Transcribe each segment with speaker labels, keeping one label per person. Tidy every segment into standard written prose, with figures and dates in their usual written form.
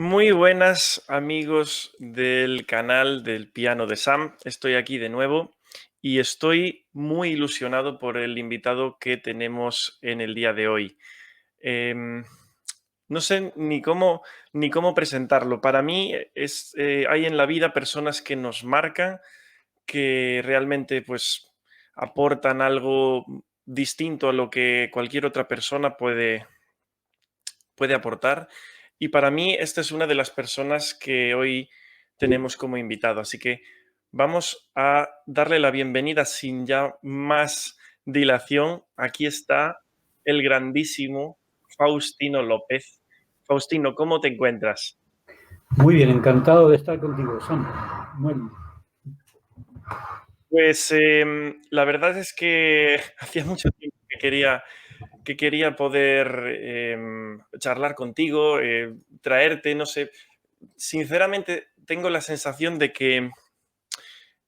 Speaker 1: Muy buenas amigos del canal del piano de Sam. Estoy aquí de nuevo y estoy muy ilusionado por el invitado que tenemos en el día de hoy. Em, no sé ni cómo presentarlo. Para mí hay en la vida personas que nos marcan, que realmente pues aportan algo distinto a lo que cualquier otra persona puede aportar. Y para mí, esta es una de las personas que hoy tenemos como invitado. Así que vamos a darle la bienvenida sin ya más dilación. Aquí está el grandísimo Faustino López. Faustino, ¿cómo te encuentras?
Speaker 2: Muy bien, encantado de estar contigo, Sam. Bueno,
Speaker 1: Pues la verdad es que hacía mucho tiempo que quería poder charlar contigo, traerte, no sé. Sinceramente, tengo la sensación de que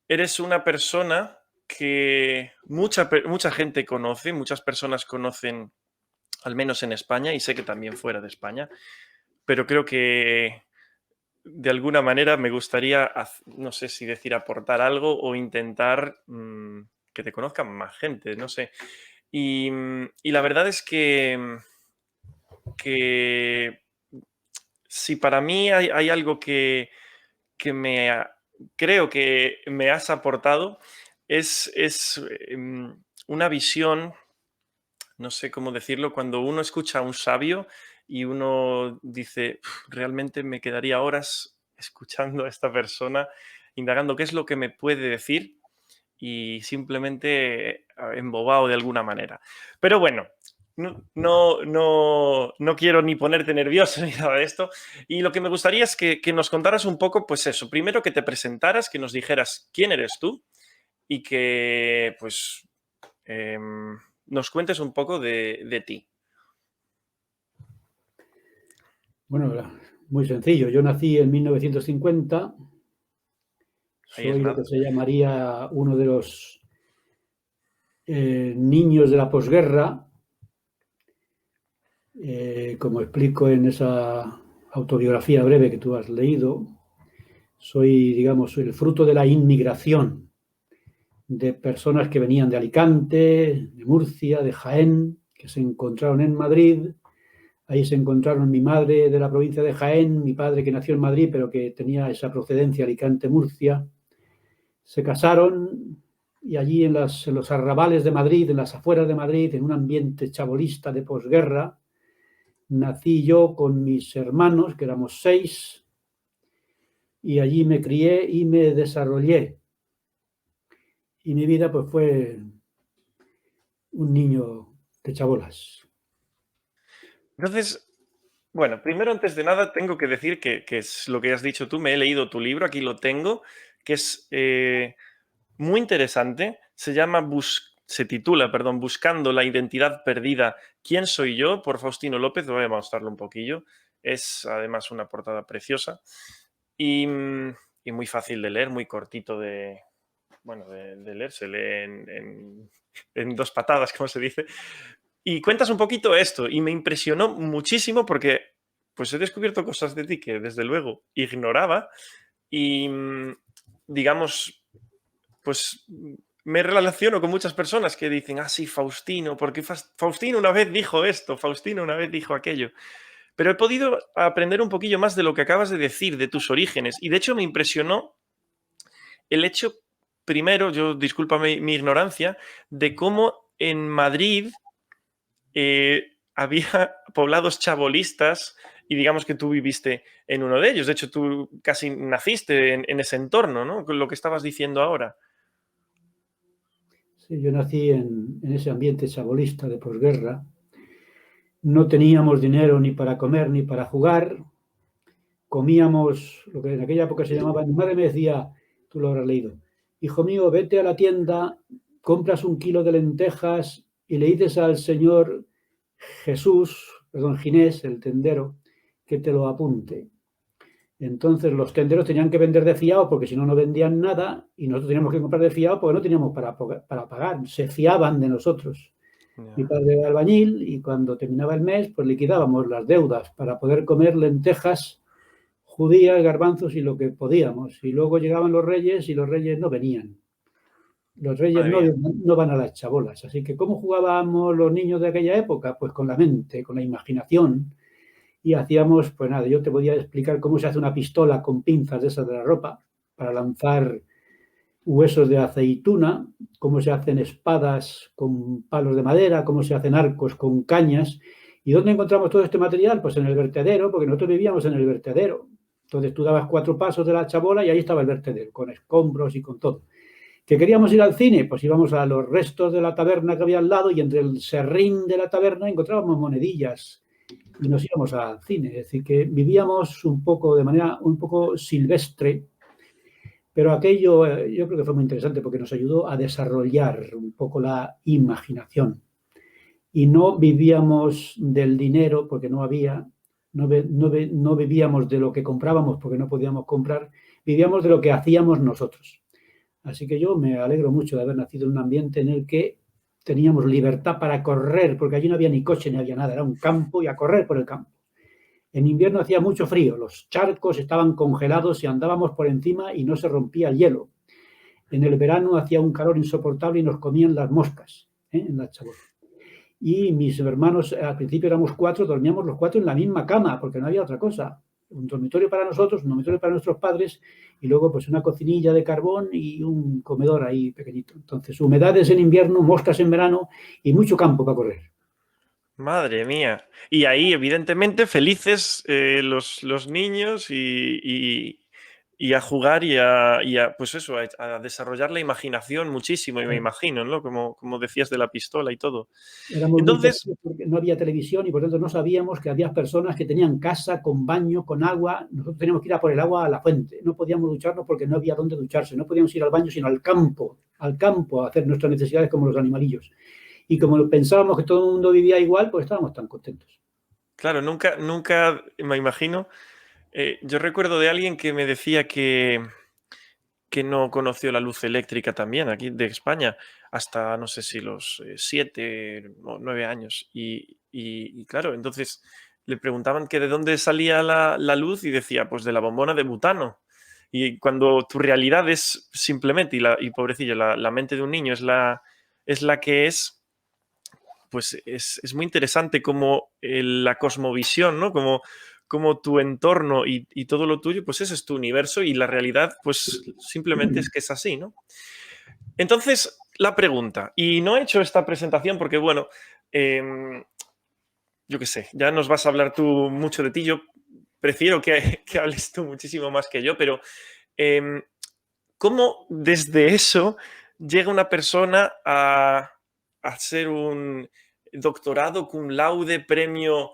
Speaker 1: eres una persona que mucha gente conoce, muchas personas conocen, al menos en España, y sé que también fuera de España, pero creo que de alguna manera me gustaría, no sé si decir aportar algo o intentar que te conozcan más gente, no sé. Y la verdad es que si para mí hay algo que creo que me has aportado, es una visión, no sé cómo decirlo, cuando uno escucha a un sabio y uno dice: "Uf, realmente me quedaría horas escuchando a esta persona, indagando qué es lo que me puede decir", y simplemente embobado de alguna manera. Pero bueno, no quiero ni ponerte nervioso ni nada de esto. Y lo que me gustaría es que nos contaras un poco, pues eso, primero que te presentaras, que nos dijeras quién eres tú y que pues nos cuentes un poco de ti.
Speaker 2: bueno, muy sencillo. Yo nací en 1950,
Speaker 1: Ahí es
Speaker 2: soy lo
Speaker 1: nada.
Speaker 2: que se llamaría uno de los niños de la posguerra, como explico en esa autobiografía breve que tú has leído. Soy, digamos, el fruto de la inmigración de personas que venían de Alicante, de Murcia, de Jaén, que se encontraron en Madrid. Ahí se encontraron mi madre de la provincia de Jaén, mi padre que nació en Madrid, pero que tenía esa procedencia Alicante-Murcia. Se casaron y allí en los arrabales de Madrid, en las afueras de Madrid, en un ambiente chabolista de posguerra, nací yo con mis hermanos, que éramos 6, y allí me crié y me desarrollé. Y mi vida pues fue un niño de chabolas.
Speaker 1: Entonces, bueno, primero, antes de nada, tengo que decir que es lo que has dicho tú. Me he leído tu libro, aquí lo tengo, que es muy interesante. Se titula, perdón, Buscando la identidad perdida. ¿Quién soy yo? Por Faustino López. Voy a mostrarlo un poquillo. Es además una portada preciosa y, y muy fácil de leer, muy cortito de leer. Se lee en dos patadas, como se dice. Y cuentas un poquito esto y me impresionó muchísimo porque pues he descubierto cosas de ti que desde luego ignoraba y digamos, pues me relaciono con muchas personas que dicen: "Ah, sí, Faustino, porque Faustino una vez dijo esto, Faustino una vez dijo aquello". Pero he podido aprender un poquillo más de lo que acabas de decir, de tus orígenes. Y de hecho me impresionó el hecho, primero, yo discúlpame mi ignorancia, de cómo en Madrid había poblados chabolistas y digamos que tú viviste en uno de ellos. De hecho, tú casi naciste en ese entorno, ¿no? Con lo que estabas diciendo ahora.
Speaker 2: Sí, yo nací en ese ambiente chabolista de posguerra. No teníamos dinero ni para comer ni para jugar. Comíamos lo que en aquella época se llamaba, mi madre me decía, tú lo habrás leído: hijo mío, vete a la tienda, compras 1 kilo de lentejas y le dices al señor Ginés, el tendero, que te lo apunte. Entonces los tenderos tenían que vender de fiado porque si no, no vendían nada, y nosotros teníamos que comprar de fiado porque no teníamos para pagar, se fiaban de nosotros. Mi
Speaker 1: Ya.
Speaker 2: padre era albañil y cuando terminaba el mes, pues liquidábamos las deudas para poder comer lentejas judías, garbanzos y lo que podíamos. Y luego llegaban los reyes y los reyes no venían. Los reyes
Speaker 1: Madre mía.
Speaker 2: no van a las chabolas. Así que, ¿cómo jugábamos los niños de aquella época? Pues con la mente, con la imaginación. Y hacíamos, pues nada, yo te podía explicar cómo se hace una pistola con pinzas de esas de la ropa para lanzar huesos de aceituna, cómo se hacen espadas con palos de madera, cómo se hacen arcos con cañas. ¿Y dónde encontramos todo este material? Pues en el vertedero, porque nosotros vivíamos en el vertedero. Entonces tú dabas 4 pasos de la chabola y ahí estaba el vertedero, con escombros y con todo. ¿Que queríamos ir al cine? Pues íbamos a los restos de la taberna que había al lado y entre el serrín de la taberna encontrábamos monedillas y nos íbamos al cine. Es decir, que vivíamos un poco de manera un poco silvestre, pero aquello yo creo que fue muy interesante porque nos ayudó a desarrollar un poco la imaginación. Y no vivíamos del dinero porque no había, no vivíamos de lo que comprábamos porque no podíamos comprar, vivíamos de lo que hacíamos nosotros. Así que yo me alegro mucho de haber nacido en un ambiente en el que teníamos libertad para correr, porque allí no había ni coche ni había nada, era un campo y a correr por el campo. En invierno hacía mucho frío, los charcos estaban congelados y andábamos por encima y no se rompía el hielo. En el verano hacía un calor insoportable y nos comían las moscas en la chabola. Y mis hermanos, al principio éramos 4, dormíamos los 4 en la misma cama, porque no había otra cosa. Un dormitorio para nosotros, un dormitorio para nuestros padres, y luego pues una cocinilla de carbón y un comedor ahí pequeñito. Entonces, humedades en invierno, moscas en verano y mucho campo para correr.
Speaker 1: Madre mía. Y ahí, evidentemente, felices los niños y a jugar pues eso, a desarrollar la imaginación muchísimo, y me imagino, ¿no? Como decías de la pistola y todo.
Speaker 2: Éramos muy
Speaker 1: Entonces,
Speaker 2: pequeños porque no había televisión y por tanto no sabíamos que había personas que tenían casa con baño, con agua. Nosotros teníamos que ir a por el agua a la fuente. No podíamos ducharnos porque no había dónde ducharse. No podíamos ir al baño sino al campo a hacer nuestras necesidades como los animalillos. Y como pensábamos que todo el mundo vivía igual, pues estábamos tan contentos.
Speaker 1: claro, nunca me imagino. Yo recuerdo de alguien que me decía que no conoció la luz eléctrica también aquí de España hasta no sé si los 7 o 9 años. Y claro, entonces le preguntaban que de dónde salía la luz y decía, pues de la bombona de butano. Y cuando tu realidad es simplemente, y pobrecillo, la mente de un niño es la que es, pues es muy interesante como la cosmovisión, ¿no? Como tu entorno y todo lo tuyo, pues ese es tu universo y la realidad, pues simplemente es que es así, ¿no? Entonces, la pregunta, y no he hecho esta presentación porque, bueno, yo qué sé, ya nos vas a hablar tú mucho de ti, yo prefiero que hables tú muchísimo más que yo, pero em, ¿cómo desde eso llega una persona a ser un doctorado cum laude, premio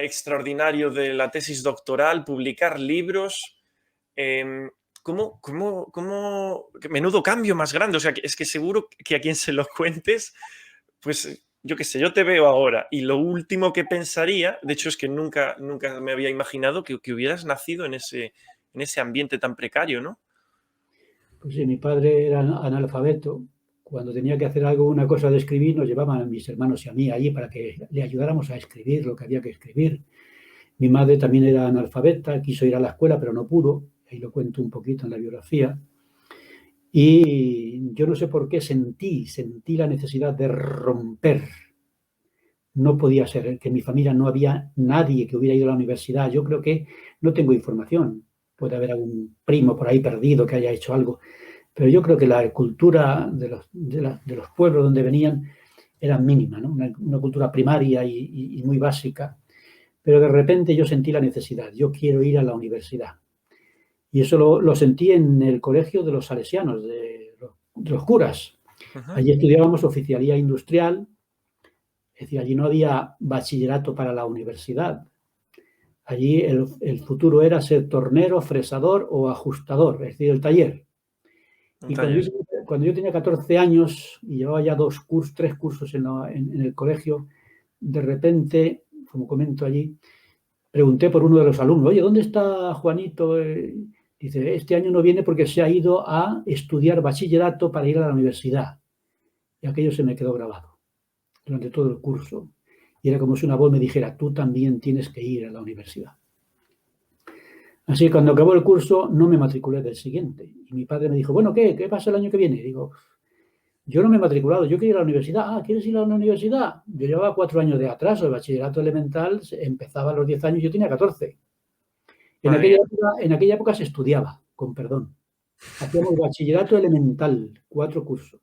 Speaker 1: extraordinario de la tesis doctoral, publicar libros? Em, qué menudo cambio más grande? O sea, que es que seguro que a quien se lo cuentes, pues yo qué sé, yo te veo ahora y lo último que pensaría, de hecho es que nunca me había imaginado que hubieras nacido en ese ambiente tan precario, ¿no?
Speaker 2: Pues sí, mi padre era analfabeto. Cuando tenía que hacer algo, una cosa de escribir, nos llevaban a mis hermanos y a mí allí para que le ayudáramos a escribir lo que había que escribir. Mi madre también era analfabeta, quiso ir a la escuela, pero no pudo. Ahí lo cuento un poquito en la biografía. Y yo no sé por qué sentí la necesidad de romper. No podía ser que en mi familia no había nadie que hubiera ido a la universidad. Yo creo que no tengo información. Puede haber algún primo por ahí perdido que haya hecho algo. Pero yo creo que la cultura de los pueblos donde venían era mínima, ¿no? Una cultura primaria y muy básica. Pero de repente yo sentí la necesidad. Yo quiero ir a la universidad. Y eso lo sentí en el colegio de los salesianos, de los curas.
Speaker 1: Ujú.
Speaker 2: Allí estudiábamos oficialía industrial, es decir, allí no había bachillerato para la universidad. Allí el futuro era ser tornero, fresador o ajustador, es decir, el taller.
Speaker 1: Un
Speaker 2: Y
Speaker 1: taller.
Speaker 2: cuando yo tenía 14 años y llevaba ya 3 cursos en el colegio, de repente, como comento allí, pregunté por uno de los alumnos, oye, ¿dónde está Juanito? Dice, este año no viene porque se ha ido a estudiar bachillerato para ir a la universidad. Y aquello se me quedó grabado durante todo el curso. Y era como si una voz me dijera, tú también tienes que ir a la universidad. Así que cuando acabó el curso no me matriculé del siguiente. Y mi padre me dijo, bueno, ¿qué pasa el año que viene? Y digo, yo no me he matriculado, yo quiero ir a la universidad. Ah, ¿quieres ir a la universidad? Yo llevaba 4 años de atraso, el bachillerato elemental empezaba a los 10 años, yo tenía 14.
Speaker 1: Madre mía.
Speaker 2: En aquella época se estudiaba, con perdón. Hacíamos bachillerato elemental, 4 cursos.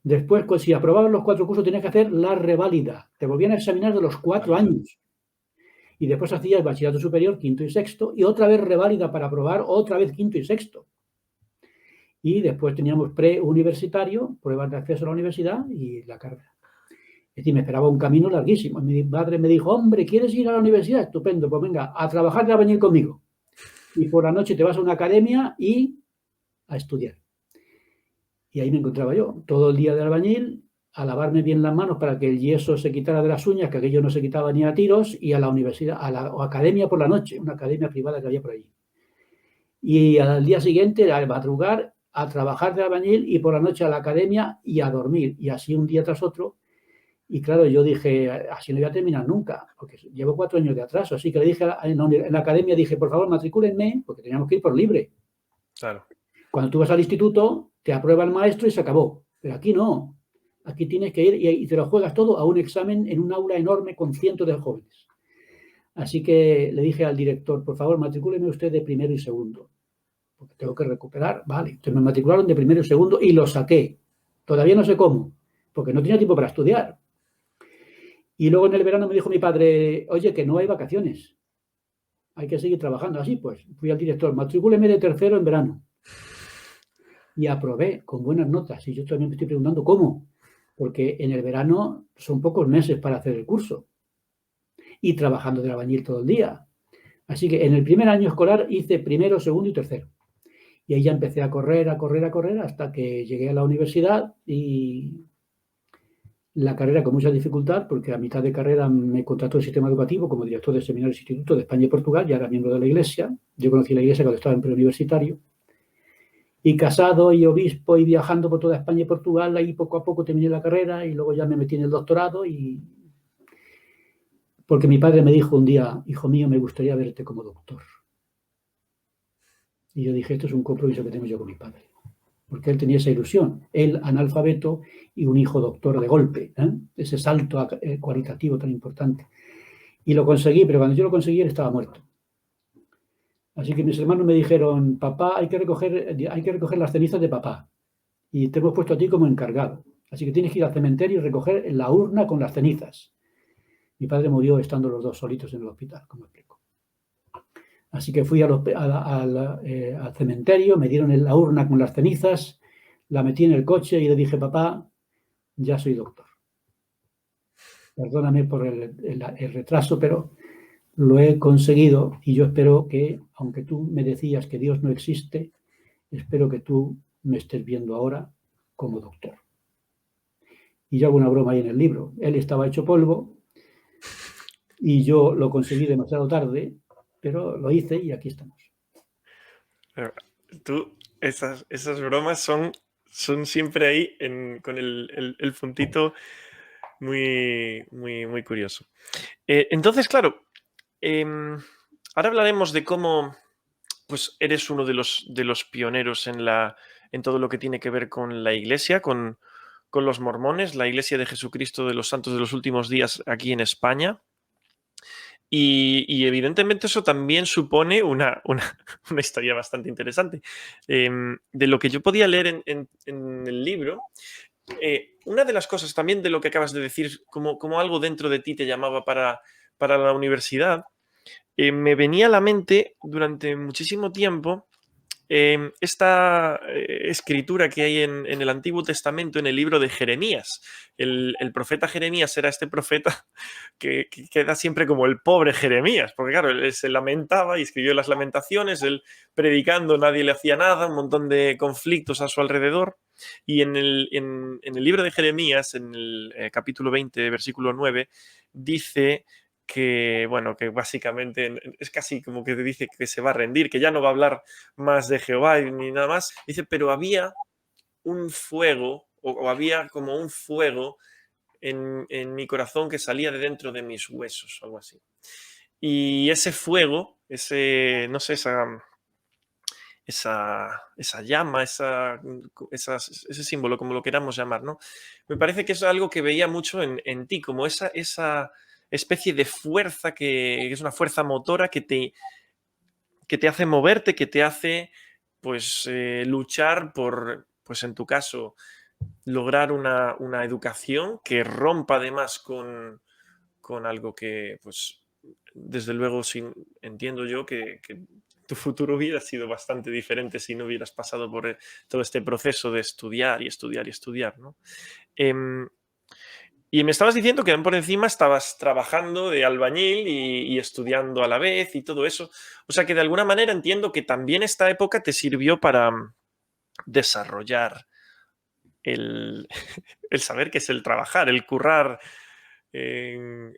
Speaker 2: Después, pues, si aprobabas los 4 cursos, tenías que hacer la reválida. Te volvían a examinar de los 4 años. Y después hacías bachillerato superior, quinto y sexto, y otra vez reválida para aprobar, otra vez quinto y sexto. Y después teníamos preuniversitario, pruebas de acceso a la universidad y la carrera. Es decir, me esperaba un camino larguísimo. Mi padre me dijo, hombre, ¿quieres ir a la universidad? Estupendo, pues venga, a trabajar de albañil conmigo. Y por la noche te vas a una academia y a estudiar. Y ahí me encontraba yo, todo el día de albañil, a lavarme bien las manos para que el yeso se quitara de las uñas, que aquello no se quitaba ni a tiros, y a la universidad, a la academia por la noche, una academia privada que había por allí. Y al día siguiente, a madrugar, a trabajar de albañil y por la noche a la academia y a dormir. Y así un día tras otro. Y claro, yo dije, así no voy a terminar nunca, porque llevo 4 años de atraso. Así que le dije en la academia, dije, por favor, matricúlenme, porque teníamos que ir por libre.
Speaker 1: Claro.
Speaker 2: Cuando tú vas al instituto, te aprueba el maestro y se acabó. Pero aquí no. Aquí tienes que ir y te lo juegas todo a un examen en un aula enorme con cientos de jóvenes. Así que le dije al director, por favor, matricúleme usted de primero y segundo, porque tengo que recuperar. Vale, entonces me matricularon de primero y segundo y lo saqué. Todavía no sé cómo, porque no tenía tiempo para estudiar. Y luego en el verano me dijo mi padre, oye, que no hay vacaciones, hay que seguir trabajando. Así pues, fui al director, matricúleme de tercero en verano. Y aprobé con buenas notas. Y yo también me estoy preguntando cómo, porque en el verano son pocos meses para hacer el curso y trabajando de albañil todo el día. Así que en el primer año escolar hice primero, segundo y tercero. Y ahí ya empecé a correr, a correr, a correr hasta que llegué a la universidad y la carrera con mucha dificultad, porque a mitad de carrera me contrató el sistema educativo como director de seminarios e institutos de España y Portugal, ya era miembro de la Iglesia. Yo conocí la Iglesia cuando estaba en preuniversitario. Y casado y obispo y viajando por toda España y Portugal, ahí poco a poco terminé la carrera y luego ya me metí en el doctorado y porque mi padre me dijo un día, hijo mío, me gustaría verte como doctor. Y yo dije, esto es un compromiso que tengo yo con mi padre, porque él tenía esa ilusión, él analfabeto y un hijo doctor de golpe, ese salto cualitativo tan importante. Y lo conseguí, pero cuando yo lo conseguí él estaba muerto. Así que mis hermanos me dijeron, papá, hay que recoger las cenizas de papá. Y te hemos puesto a ti como encargado. Así que tienes que ir al cementerio y recoger la urna con las cenizas. Mi padre murió estando los dos solitos en el hospital, como explico. Así que fui al cementerio, me dieron la urna con las cenizas, la metí en el coche y le dije, papá, ya soy doctor. Perdóname por el retraso, pero lo he conseguido y yo espero que, aunque tú me decías que Dios no existe, espero que tú me estés viendo ahora como doctor. Y yo hago una broma ahí en el libro. Él estaba hecho polvo y yo lo conseguí demasiado tarde, pero lo hice y aquí estamos.
Speaker 1: Pero tú, esas bromas son siempre ahí con el puntito muy, muy, muy curioso. Entonces, claro, ahora hablaremos de cómo pues, eres uno de los pioneros en todo lo que tiene que ver con la iglesia, con los mormones, la Iglesia de Jesucristo de los Santos de los Últimos Días aquí en España. Y evidentemente eso también supone una historia bastante interesante. De lo que yo podía leer en el libro, una de las cosas también de lo que acabas de decir, como algo dentro de ti te llamaba para la universidad, me venía a la mente durante muchísimo tiempo esta escritura que hay en el Antiguo Testamento, en el libro de Jeremías. El profeta Jeremías era este profeta que queda siempre como el pobre Jeremías, porque claro, él se lamentaba y escribió las lamentaciones, él predicando, nadie le hacía nada, un montón de conflictos a su alrededor. Y en el libro de Jeremías, en el capítulo 20, versículo 9, dice que, bueno, que básicamente es casi como que te dice que se va a rendir, que ya no va a hablar más de Jehová ni nada más. Dice, pero había un fuego, o había como un fuego en mi corazón que salía de dentro de mis huesos, algo así. Y ese fuego, no sé, esa llama, ese símbolo, como lo queramos llamar, ¿no? Me parece que es algo que veía mucho en ti, como esa especie de fuerza que es una fuerza motora que te hace moverte, que te hace, pues, luchar por, pues en tu caso, lograr una educación que rompa además con algo que, pues, desde luego, entiendo yo que tu futuro hubiera sido bastante diferente si no hubieras pasado por todo este proceso de estudiar y estudiar y estudiar, ¿no? Em, y me estabas diciendo que por encima estabas trabajando de albañil y estudiando a la vez y todo eso. O sea que de alguna manera entiendo que también esta época te sirvió para desarrollar el, el saber qué es el trabajar, el currar en-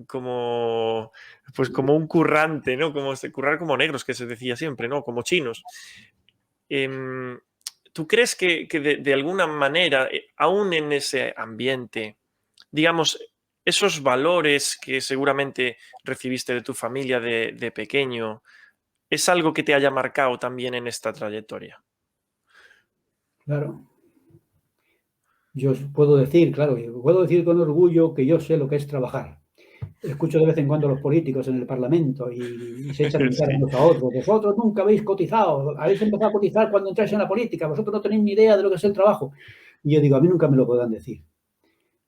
Speaker 1: como, pues como un currante, ¿no? Currar como negros, que se decía siempre, ¿no? Como chinos. Em, ¿Tú crees que de alguna manera, aún en ese ambiente, digamos, esos valores que seguramente recibiste de tu familia de pequeño, es algo que te haya marcado también en esta trayectoria?
Speaker 2: Claro. Yo puedo decir, claro, y puedo decir con orgullo que yo sé lo que es trabajar. Escucho de vez en cuando a los políticos en el Parlamento y se echan en cara
Speaker 1: Sí.
Speaker 2: unos a otros. Vosotros nunca habéis cotizado, habéis empezado a cotizar cuando entráis en la política, vosotros no tenéis ni idea de lo que es el trabajo. Y yo digo, a mí nunca me lo podrán decir,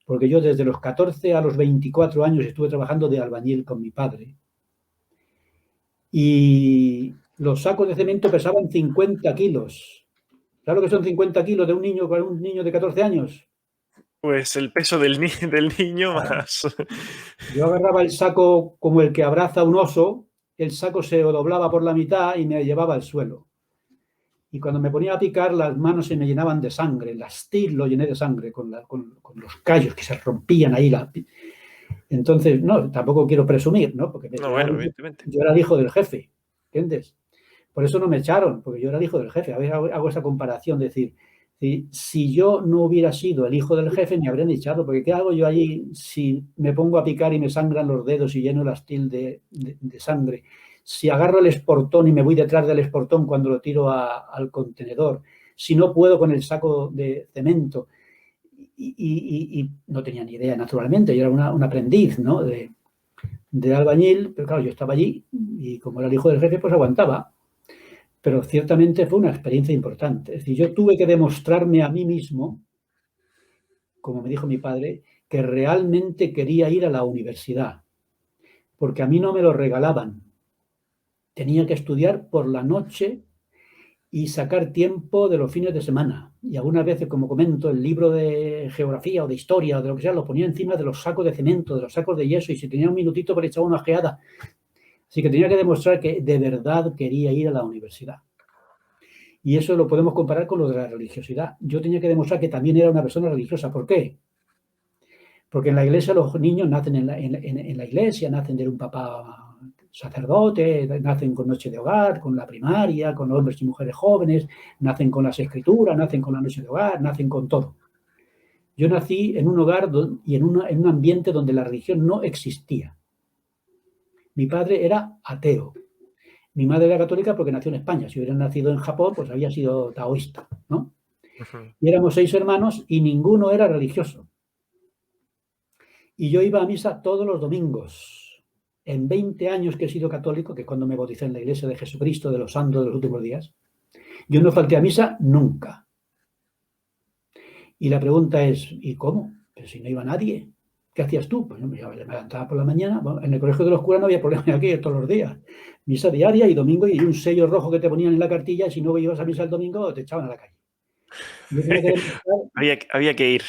Speaker 2: porque yo desde los 14 a los 24 años estuve trabajando de albañil con mi padre y los sacos de cemento pesaban 50 kilos. ¿Sabes lo que son 50 kilos de un niño para un niño de 14 años?
Speaker 1: Pues el peso del niño más.
Speaker 2: Yo agarraba el saco como el que abraza un oso, el saco se doblaba por la mitad y me llevaba al suelo. Y cuando me ponía a picar, las manos se me llenaban de sangre, el astil lo llené de sangre con los callos que se rompían ahí. Entonces, no, tampoco quiero presumir, ¿no? Porque
Speaker 1: No, bueno, evidentemente.
Speaker 2: yo era el hijo del jefe, ¿entiendes? Por eso no me echaron, porque yo era el hijo del jefe. A ver, hago esa comparación, de decir, si yo no hubiera sido el hijo del jefe, me habrían echado, porque ¿qué hago yo allí si me pongo a picar y me sangran los dedos y lleno el astil de sangre? Si agarro el esportón y me voy detrás del esportón cuando lo tiro al contenedor, si no puedo con el saco de cemento, y no tenía ni idea, naturalmente, yo era un aprendiz, ¿no? De albañil, pero claro, yo estaba allí y como era el hijo del jefe, pues aguantaba, pero ciertamente fue una experiencia importante. Es decir, yo tuve que demostrarme a mí mismo, como me dijo mi padre, que realmente quería ir a la universidad, porque a mí no me lo regalaban. Tenía que estudiar por la noche y sacar tiempo de los fines de semana. Y algunas veces, como comento, el libro de geografía o de historia o de lo que sea, lo ponía encima de los sacos de cemento, de los sacos de yeso, y si tenía un minutito, pues echaba una ojeada. Así que tenía que demostrar que de verdad quería ir a la universidad. Y eso lo podemos comparar con lo de la religiosidad. Yo tenía que demostrar que también era una persona religiosa. ¿Por qué? Porque en la iglesia los niños nacen en la iglesia, nacen de un papá sacerdote, nacen con noche de hogar, con la primaria, con hombres y mujeres jóvenes, nacen con las escrituras, nacen con la noche de hogar, nacen con todo. Yo nací en un hogar y en un ambiente donde la religión no existía. Mi padre era ateo. Mi madre era católica porque nació en España. Si hubiera nacido en Japón, pues había sido taoísta, ¿no?
Speaker 1: Ujú.
Speaker 2: Y éramos 6 hermanos y ninguno era religioso. Y yo iba a misa todos los domingos. En 20 años que he sido católico, que es cuando me bauticé en la iglesia de Jesucristo de los Santos de los Últimos Días, yo no falté a misa nunca. Y la pregunta es, ¿y cómo? Pero si no iba nadie, ¿qué hacías tú? Pues yo me levantaba por la mañana. Bueno, en el colegio de los curas no había problema aquí todos los días. Misa diaria y domingo, y un sello rojo que te ponían en la cartilla, y si no ibas a misa el domingo te echaban a la calle. Yo tenía que demostrar,
Speaker 1: Había que ir.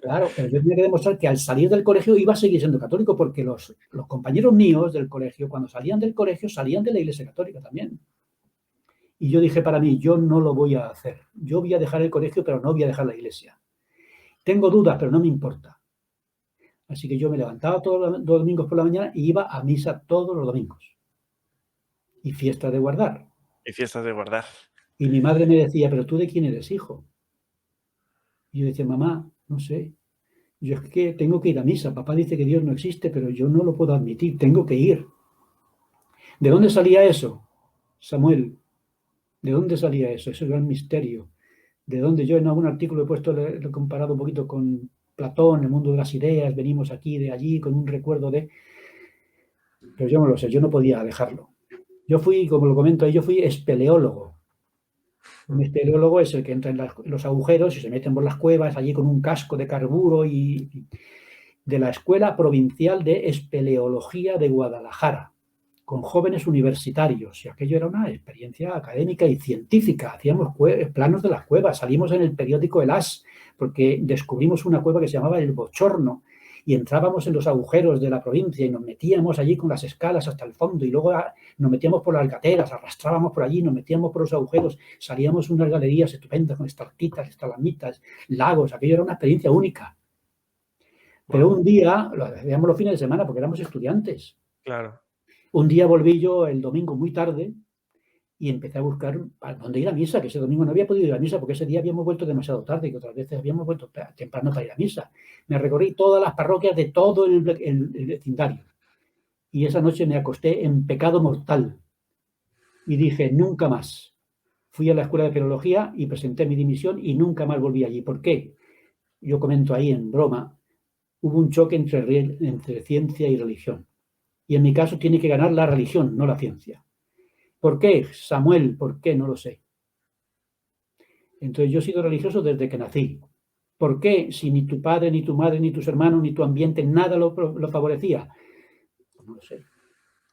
Speaker 2: claro, pero yo tenía que demostrar que al salir del colegio iba a seguir siendo católico, porque los compañeros míos del colegio, cuando salían del colegio, salían de la iglesia católica también. Y yo dije para mí, yo no lo voy a hacer. Yo voy a dejar el colegio, pero no voy a dejar la iglesia. Tengo dudas, pero no me importa. Así que yo me levantaba todos los domingos por la mañana y iba a misa todos los domingos. Y fiesta de guardar.
Speaker 1: Y fiestas de guardar.
Speaker 2: Y mi madre me decía, ¿pero tú de quién eres hijo? Y yo decía, mamá, no sé. Yo es que tengo que ir a misa. Papá dice que Dios no existe, pero yo no lo puedo admitir. Tengo que ir. ¿De dónde salía eso, Samuel? ¿De dónde salía eso? Ese gran misterio. ¿De dónde? Yo en algún artículo he puesto, lo he comparado un poquito con Platón, el mundo de las ideas, venimos aquí, de allí, con un recuerdo de... Pero yo no lo sé, yo no podía dejarlo. Yo fui, como lo comento ahí, yo fui espeleólogo. Un espeleólogo es el que entra en los agujeros y se meten por las cuevas, allí con un casco de carburo y de la Escuela Provincial de Espeleología de Guadalajara, con jóvenes universitarios. Y aquello era una experiencia académica y científica. Hacíamos planos de las cuevas, salimos en el periódico El As, porque descubrimos una cueva que se llamaba El Bochorno, y entrábamos en los agujeros de la provincia y nos metíamos allí con las escalas hasta el fondo y luego nos metíamos por las gateras, arrastrábamos por allí, nos metíamos por los agujeros, salíamos unas galerías estupendas con estalactitas, estalagmitas, lagos. Aquello era una experiencia única. Pero
Speaker 1: Wow,
Speaker 2: un día, lo hacíamos los fines de semana porque éramos estudiantes.
Speaker 1: claro.
Speaker 2: Un día volví yo el domingo muy tarde y empecé a buscar a dónde ir a misa, que ese domingo no había podido ir a misa porque ese día habíamos vuelto demasiado tarde y que otras veces habíamos vuelto temprano para ir a misa. Me recorrí todas las parroquias de todo el vecindario y esa noche me acosté en pecado mortal y dije, nunca más. Fui a la escuela de filología y presenté mi dimisión y nunca más volví allí. ¿Por qué? Yo comento ahí en broma, hubo un choque entre ciencia y religión. Y en mi caso tiene que ganar la religión, no la ciencia. ¿Por qué, Samuel? ¿Por qué? No lo sé. Entonces yo he sido religioso desde que nací. ¿Por qué? Si ni tu padre, ni tu madre, ni tus hermanos, ni tu ambiente, nada lo favorecía. Pues no lo sé.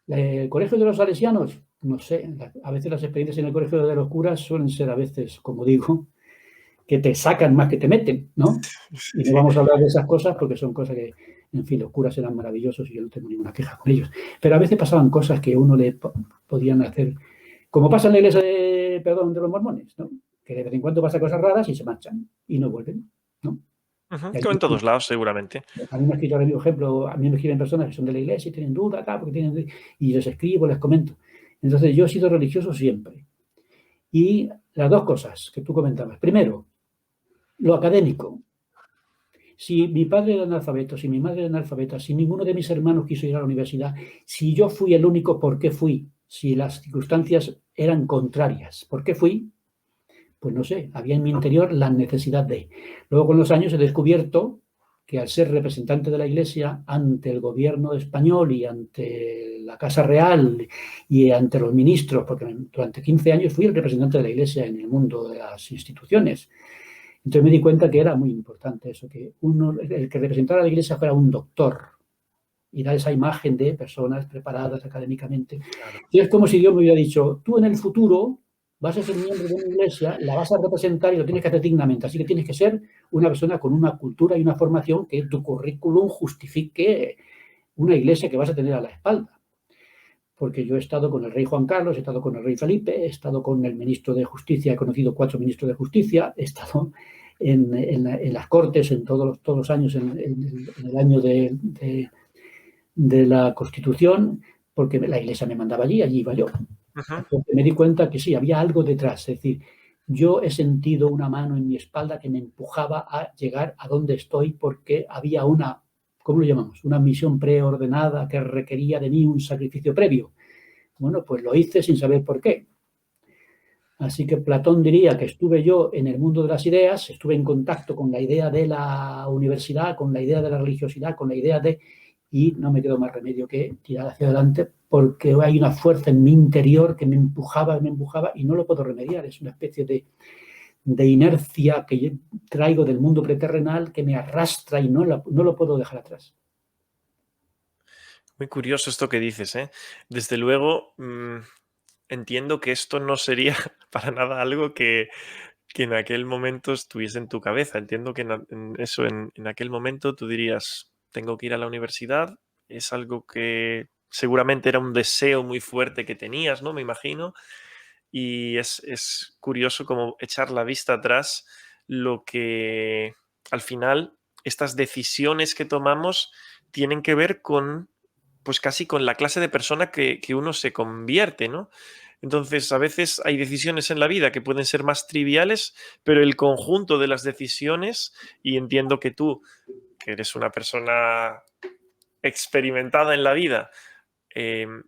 Speaker 2: ¿El colegio de los salesianos? No sé. A veces las experiencias en el colegio de los curas suelen ser a veces, como digo, que te sacan más que te meten, ¿no?
Speaker 1: Sí,
Speaker 2: Y no
Speaker 1: sí.
Speaker 2: vamos a hablar de esas cosas porque son cosas que, en fin, los curas eran maravillosos y yo no tengo ninguna queja con ellos. Pero a veces pasaban cosas que uno le podían hacer, como pasa en la iglesia de, perdón, de los mormones, ¿no? Que de vez en cuando pasan cosas raras y se marchan y no vuelven, ¿no?
Speaker 1: Ujú,
Speaker 2: Y
Speaker 1: como en todos lados, seguramente.
Speaker 2: a mí me ha escrito ahora mismo, ejemplo, a mí me escriben personas que son de la iglesia y tienen dudas, tal, porque tienen, y les escribo, les comento. Entonces, yo he sido religioso siempre. Y las dos cosas que tú comentabas. Primero, lo académico. Si mi padre era analfabeto, si mi madre era analfabeta, si ninguno de mis hermanos quiso ir a la universidad, si yo fui el único, ¿por qué fui? Si las circunstancias eran contrarias, ¿por qué fui? Pues no sé, había en mi interior la necesidad de. Luego con los años he descubierto que al ser representante de la Iglesia ante el gobierno español y ante la Casa Real y ante los ministros, porque durante 15 años fui el representante de la Iglesia en el mundo de las instituciones, entonces me di cuenta que era muy importante eso, que el que representara a la Iglesia fuera un doctor y dar esa imagen de personas preparadas académicamente.
Speaker 1: Claro.
Speaker 2: Y es como si Dios me hubiera dicho, tú en el futuro vas a ser miembro de una iglesia, la vas a representar y lo tienes que hacer dignamente. Así que tienes que ser una persona con una cultura y una formación que tu currículum justifique una iglesia que vas a tener a la espalda. Porque yo he estado con el rey Juan Carlos, he estado con el rey Felipe, he estado con el ministro de Justicia, he conocido 4 ministros de Justicia, he estado en las Cortes en todos los años, en el año de la Constitución, porque la Iglesia me mandaba allí iba yo.
Speaker 1: Ujú.
Speaker 2: Entonces me di cuenta que sí, había algo detrás, es decir, yo he sentido una mano en mi espalda que me empujaba a llegar a donde estoy porque había una, ¿cómo lo llamamos? Una misión preordenada que requería de mí un sacrificio previo. Bueno, pues lo hice sin saber por qué. Así que Platón diría que estuve yo en el mundo de las ideas, estuve en contacto con la idea de la universidad, con la idea de la religiosidad, con la idea de... y no me quedó más remedio que tirar hacia adelante porque hay una fuerza en mi interior que me empujaba y no lo puedo remediar. Es una especie de inercia que yo traigo del mundo preterrenal que me arrastra y no lo puedo dejar atrás.
Speaker 1: Muy curioso esto que dices, ¿eh? Desde luego, entiendo que esto no sería para nada algo que en aquel momento estuviese en tu cabeza. Entiendo que en eso, en aquel momento tú dirías, tengo que ir a la universidad, es algo que seguramente era un deseo muy fuerte que tenías, ¿no? Me imagino. Y es curioso como echar la vista atrás lo que al final estas decisiones que tomamos tienen que ver con, pues casi con la clase de persona que uno se convierte, ¿no? Entonces, a veces hay decisiones en la vida que pueden ser más triviales, pero el conjunto de las decisiones, y entiendo que tú, que eres una persona experimentada en la vida,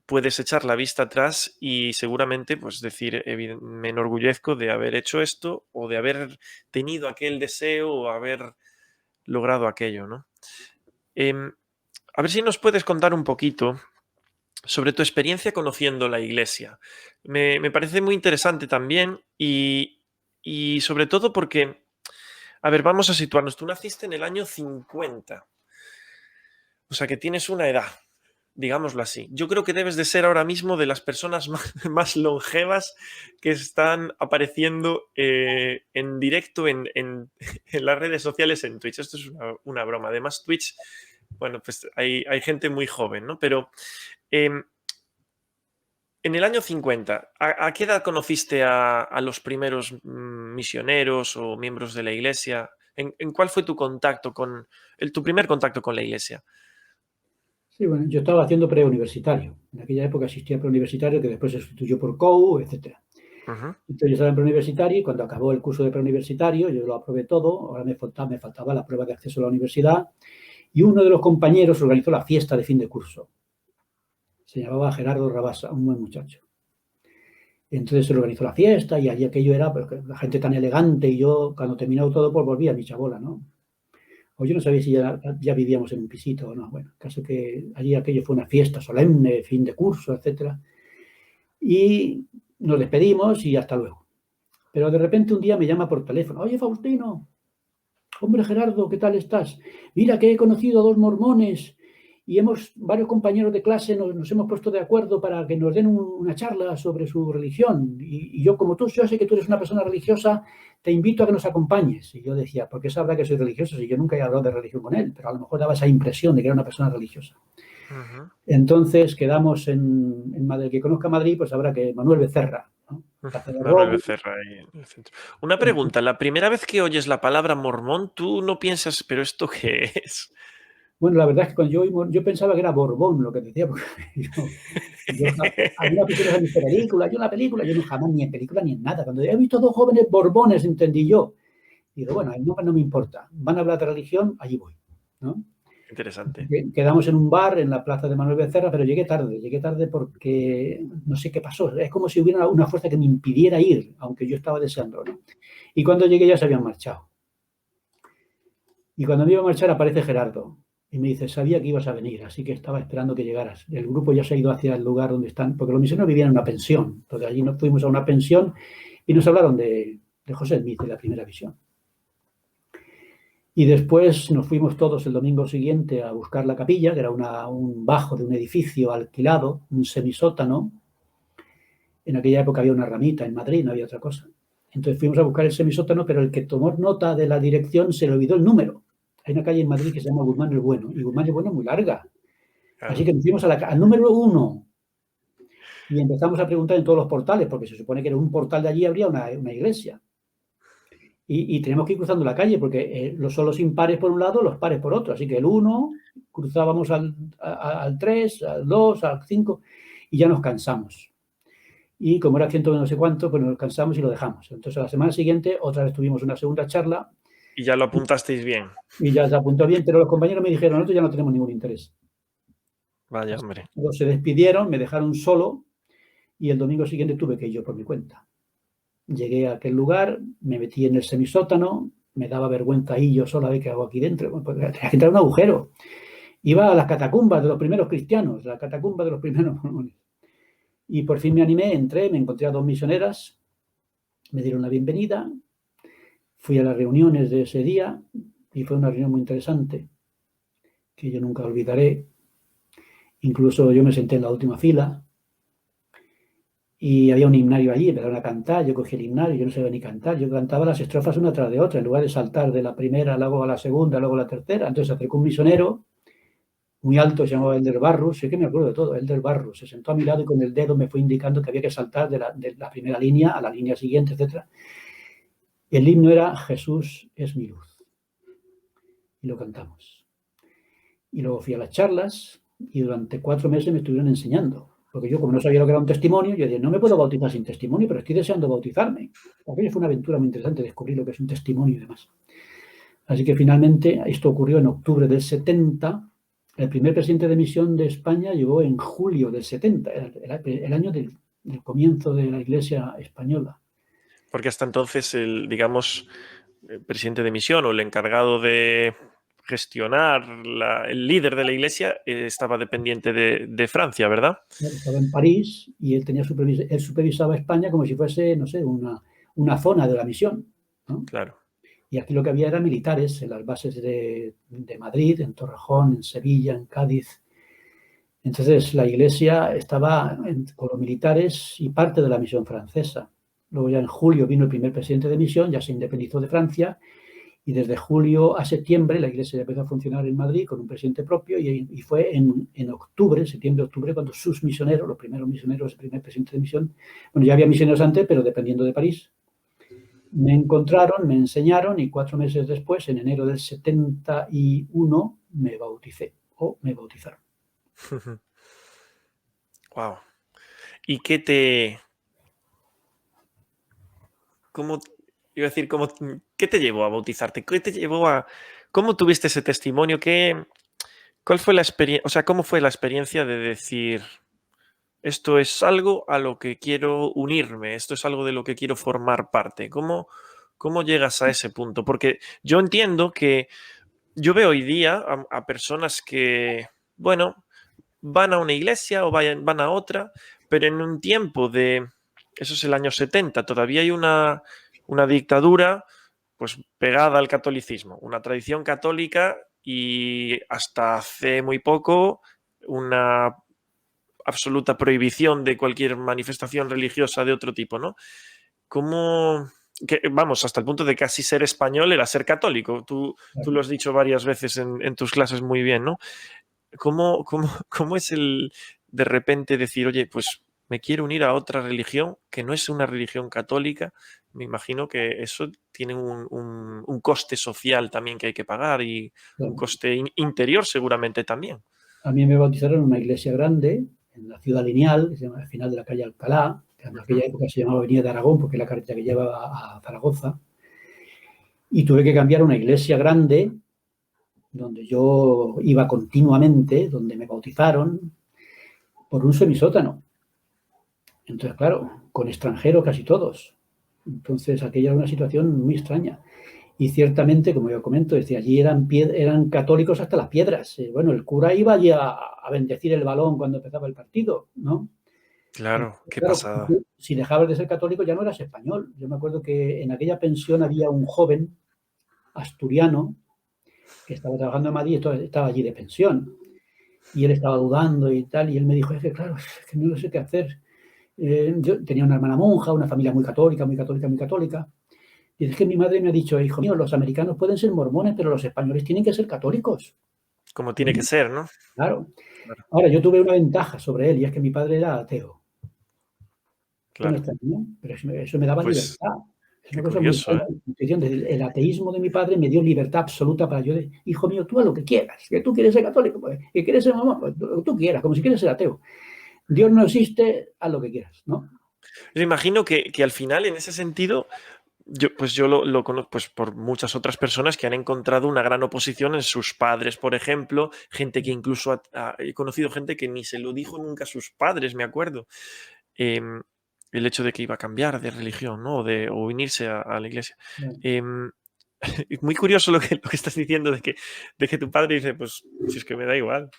Speaker 1: puedes echar la vista atrás y seguramente pues decir, me enorgullezco de haber hecho esto o de haber tenido aquel deseo o haber logrado aquello, ¿no? Em, a ver si nos puedes contar un poquito sobre tu experiencia conociendo la iglesia. Me parece muy interesante también y sobre todo porque, a ver, vamos a situarnos. Tú naciste en el año 50, o sea que tienes una edad, digámoslo así. Yo creo que debes de ser ahora mismo de las personas más longevas que están apareciendo en directo en las redes sociales en Twitch. Esto es una broma. Además, Twitch, bueno, pues hay gente muy joven, ¿no? Pero em, en el año 50, ¿a qué edad conociste a los primeros misioneros o miembros de la iglesia? ¿En cuál fue tu contacto tu primer contacto con la iglesia?
Speaker 2: Sí, bueno, yo estaba haciendo preuniversitario. En aquella época existía preuniversitario que después se sustituyó por COU, etcétera.
Speaker 1: Ujú.
Speaker 2: Entonces yo estaba en preuniversitario y cuando acabó el curso de preuniversitario, yo lo aprobé todo, ahora me faltaba la prueba de acceso a la universidad y uno de los compañeros organizó la fiesta de fin de curso. Se llamaba Gerardo Rabasa, un buen muchacho. Entonces se organizó la fiesta y allí aquello era pues, la gente tan elegante y yo cuando terminó todo pues volví a mi chabola, ¿no? O yo no sabía si ya vivíamos en un pisito o no. Bueno, caso que allí aquello fue una fiesta solemne, fin de curso, etcétera. Y nos despedimos y hasta luego. Pero de repente un día me llama por teléfono. Oye, Faustino, hombre Gerardo, ¿qué tal estás? Mira que he conocido a dos mormones y varios compañeros de clase nos hemos puesto de acuerdo para que nos den una charla sobre su religión. Y yo, como yo sé que tú eres una persona religiosa, te invito a que nos acompañes. Y yo decía, ¿por qué sabrá que soy religioso si yo nunca he hablado de religión con él? Pero a lo mejor daba esa impresión de que era una persona religiosa.
Speaker 1: Ujú.
Speaker 2: Entonces quedamos en Madrid. El que conozca Madrid, pues sabrá que Manuel Becerra, ¿no? Plaza de
Speaker 1: Manuel
Speaker 2: Romo.
Speaker 1: Becerra ahí en el centro. Una pregunta, la primera vez que oyes la palabra mormón, tú no piensas, ¿pero esto qué es?
Speaker 2: Bueno, la verdad es que cuando yo pensaba que era Borbón lo que decía, porque algunas personas han visto películas, yo no jamás ni en película ni en nada. Cuando he visto dos jóvenes Borbones, entendí yo. Y digo, bueno, el nombre no me importa. Van a hablar de religión, allí voy, ¿no?
Speaker 1: Interesante.
Speaker 2: Quedamos en un bar en la plaza de Manuel Becerra, pero llegué tarde porque no sé qué pasó. Es como si hubiera una fuerza que me impidiera ir, aunque yo estaba deseando, ¿no? Y cuando llegué ya se habían marchado. Y cuando me iba a marchar aparece Gerardo y me dice, sabía que ibas a venir, así que estaba esperando que llegaras. El grupo ya se ha ido hacia el lugar donde están, porque los misioneros vivían en una pensión. Entonces allí nos fuimos a una pensión y nos hablaron de José Smith, de la primera visión. Y después nos fuimos todos el domingo siguiente a buscar la capilla, que era un bajo de un edificio alquilado, un semisótano. En aquella época había una ramita en Madrid, no había otra cosa. Entonces fuimos a buscar el semisótano, pero el que tomó nota de la dirección se le olvidó el número. Hay una calle en Madrid que se llama Guzmán el Bueno, y Guzmán el Bueno es muy larga. Así
Speaker 1: Claro.
Speaker 2: que nos fuimos al número 1 y empezamos a preguntar en todos los portales, porque se supone que en un portal de allí habría una iglesia. Y tenemos que ir cruzando la calle, porque son los impares por un lado, los pares por otro. Así que el 1, cruzábamos al 3, al 2, al 5, y ya nos cansamos. Y como era 100 no sé cuánto, pues nos cansamos y lo dejamos. Entonces, la semana siguiente, otra vez tuvimos una segunda charla.
Speaker 1: Y ya lo apuntasteis bien.
Speaker 2: Y ya se apuntó bien, pero los compañeros me dijeron, nosotros ya no tenemos ningún interés.
Speaker 1: Vaya,
Speaker 2: Así que
Speaker 1: hombre.
Speaker 2: todos se despidieron, me dejaron solo y el domingo siguiente tuve que ir yo por mi cuenta. Llegué a aquel lugar, me metí en el semisótano, me daba vergüenza ahí yo sola de qué hago aquí dentro. Bueno, pues tenía que entrar a un agujero. Iba a las catacumbas de los primeros cristianos, la catacumba de los primeros mormones. Y por fin me animé, entré, me encontré a dos misioneras, me dieron la bienvenida, fui a las reuniones de ese día y fue una reunión muy interesante que yo nunca olvidaré. Incluso yo me senté en la última fila y había un himnario allí, empezaron a cantar, yo cogí el himnario, yo no sabía ni cantar, yo cantaba las estrofas una tras de otra, en lugar de saltar de la primera, luego a la segunda, luego a la tercera. Entonces se acercó un misionero muy alto, se llamaba Elder Barrus, sé que me acuerdo de todo, Elder Barrus, se sentó a mi lado y con el dedo me fue indicando que había que saltar de la primera línea a la línea siguiente, etcétera. El himno era Jesús es mi luz. Y lo cantamos. Y luego fui a las charlas y durante 4 meses me estuvieron enseñando. Porque yo, como no sabía lo que era un testimonio, yo dije, no me puedo bautizar sin testimonio, pero estoy deseando bautizarme. Aquello fue una aventura muy interesante, descubrir lo que es un testimonio y demás. Así que finalmente, esto ocurrió en octubre del 70, El primer presidente de misión de España llegó en julio del 70, el año del comienzo de la Iglesia española.
Speaker 1: Porque hasta entonces digamos, el presidente de misión o el encargado de gestionar, el líder de la iglesia, estaba dependiente de Francia, ¿verdad?
Speaker 2: Estaba en París y él supervisaba España como si fuese, no sé, una zona de la misión, ¿no?
Speaker 1: Claro.
Speaker 2: Y aquí lo que había eran militares en las bases de Madrid, en Torrejón, en Sevilla, en Cádiz. Entonces la iglesia estaba con los militares y parte de la misión francesa. Luego ya en julio vino el primer presidente de misión, ya se independizó de Francia, y desde julio a septiembre la iglesia ya empezó a funcionar en Madrid con un presidente propio, y fue en octubre, septiembre-octubre, cuando sus misioneros, los primeros misioneros, el primer presidente de misión, bueno, ya había misioneros antes, pero dependiendo de París, me encontraron, me enseñaron, y 4 meses después, en enero del 71, me bauticé, o me bautizaron.
Speaker 1: Wow. ¿Y qué te... ¿Cómo, iba a decir, qué te llevó a bautizarte? ¿Qué te llevó a... ¿Cómo tuviste ese testimonio? ¿Cuál fue la experiencia? O sea, ¿cómo fue la experiencia de decir, esto es algo a lo que quiero unirme, esto es algo de lo que quiero formar parte? ¿Cómo llegas a ese punto? Porque yo entiendo que yo veo hoy día a personas que, bueno, van a una iglesia o van a otra, pero en un tiempo eso es el año 70, todavía hay una dictadura pues pegada al catolicismo, una tradición católica y hasta hace muy poco una absoluta prohibición de cualquier manifestación religiosa de otro tipo, ¿no? ¿Cómo, vamos, hasta el punto de casi ser español era ser católico? Tú lo has dicho varias veces en tus clases muy bien, ¿no? ¿Cómo es el de repente decir, oye, pues me quiero unir a otra religión que no es una religión católica? Me imagino que eso tiene un coste social también que hay que pagar y un
Speaker 2: Claro.
Speaker 1: coste interior seguramente también.
Speaker 2: A mí me bautizaron en una iglesia grande, en la ciudad lineal, que se llama al final de la calle Alcalá, que en aquella época se llamaba Avenida de Aragón, porque es la carretera que lleva a Zaragoza, y tuve que cambiar a una iglesia grande, donde yo iba continuamente, donde me bautizaron, por un semisótano. Entonces, claro, con extranjeros casi todos. Entonces, aquella era una situación muy extraña. Y ciertamente, como yo comento, desde allí eran católicos hasta las piedras. Bueno, el cura iba allí a bendecir el balón cuando empezaba el partido, ¿no?
Speaker 1: Claro, qué
Speaker 2: Claro,
Speaker 1: pasada.
Speaker 2: si dejabas de ser católico ya no eras español. Yo me acuerdo que en aquella pensión había un joven asturiano que estaba trabajando en Madrid, estaba allí de pensión. Y él estaba dudando y tal, y él me dijo, es que claro, es que no sé qué hacer. Yo tenía una hermana monja, una familia muy católica, muy católica, muy católica. Y es que mi madre me ha dicho, hijo mío, los americanos pueden ser mormones, pero los españoles tienen que ser católicos.
Speaker 1: Como tiene que ser, ¿no?
Speaker 2: Claro.
Speaker 1: Claro,
Speaker 2: Ahora, yo tuve una ventaja sobre él, y es que mi padre era ateo. Esto no
Speaker 1: claro.
Speaker 2: está bien, pero eso me daba
Speaker 1: Pues
Speaker 2: libertad. Es
Speaker 1: qué
Speaker 2: una cosa muy
Speaker 1: curioso,
Speaker 2: extraña.
Speaker 1: ¿eh?
Speaker 2: El ateísmo de mi padre me dio libertad absoluta para yo de, hijo mío, tú haz lo que quieras, que tú quieres ser católico, pues, que quieres ser mamá, pues, tú quieras, como si quieres ser ateo. Dios no existe, haz lo que quieras, ¿no?
Speaker 1: Yo imagino que al final, en ese sentido, yo lo conozco pues, por muchas otras personas que han encontrado una gran oposición en sus padres, por ejemplo, gente que incluso he conocido gente que ni se lo dijo nunca a sus padres, me acuerdo. Em, el hecho de que iba a cambiar de religión, ¿no? O unirse a la iglesia. Em, muy curioso lo que estás diciendo de que tu padre dice, pues si es que me da igual.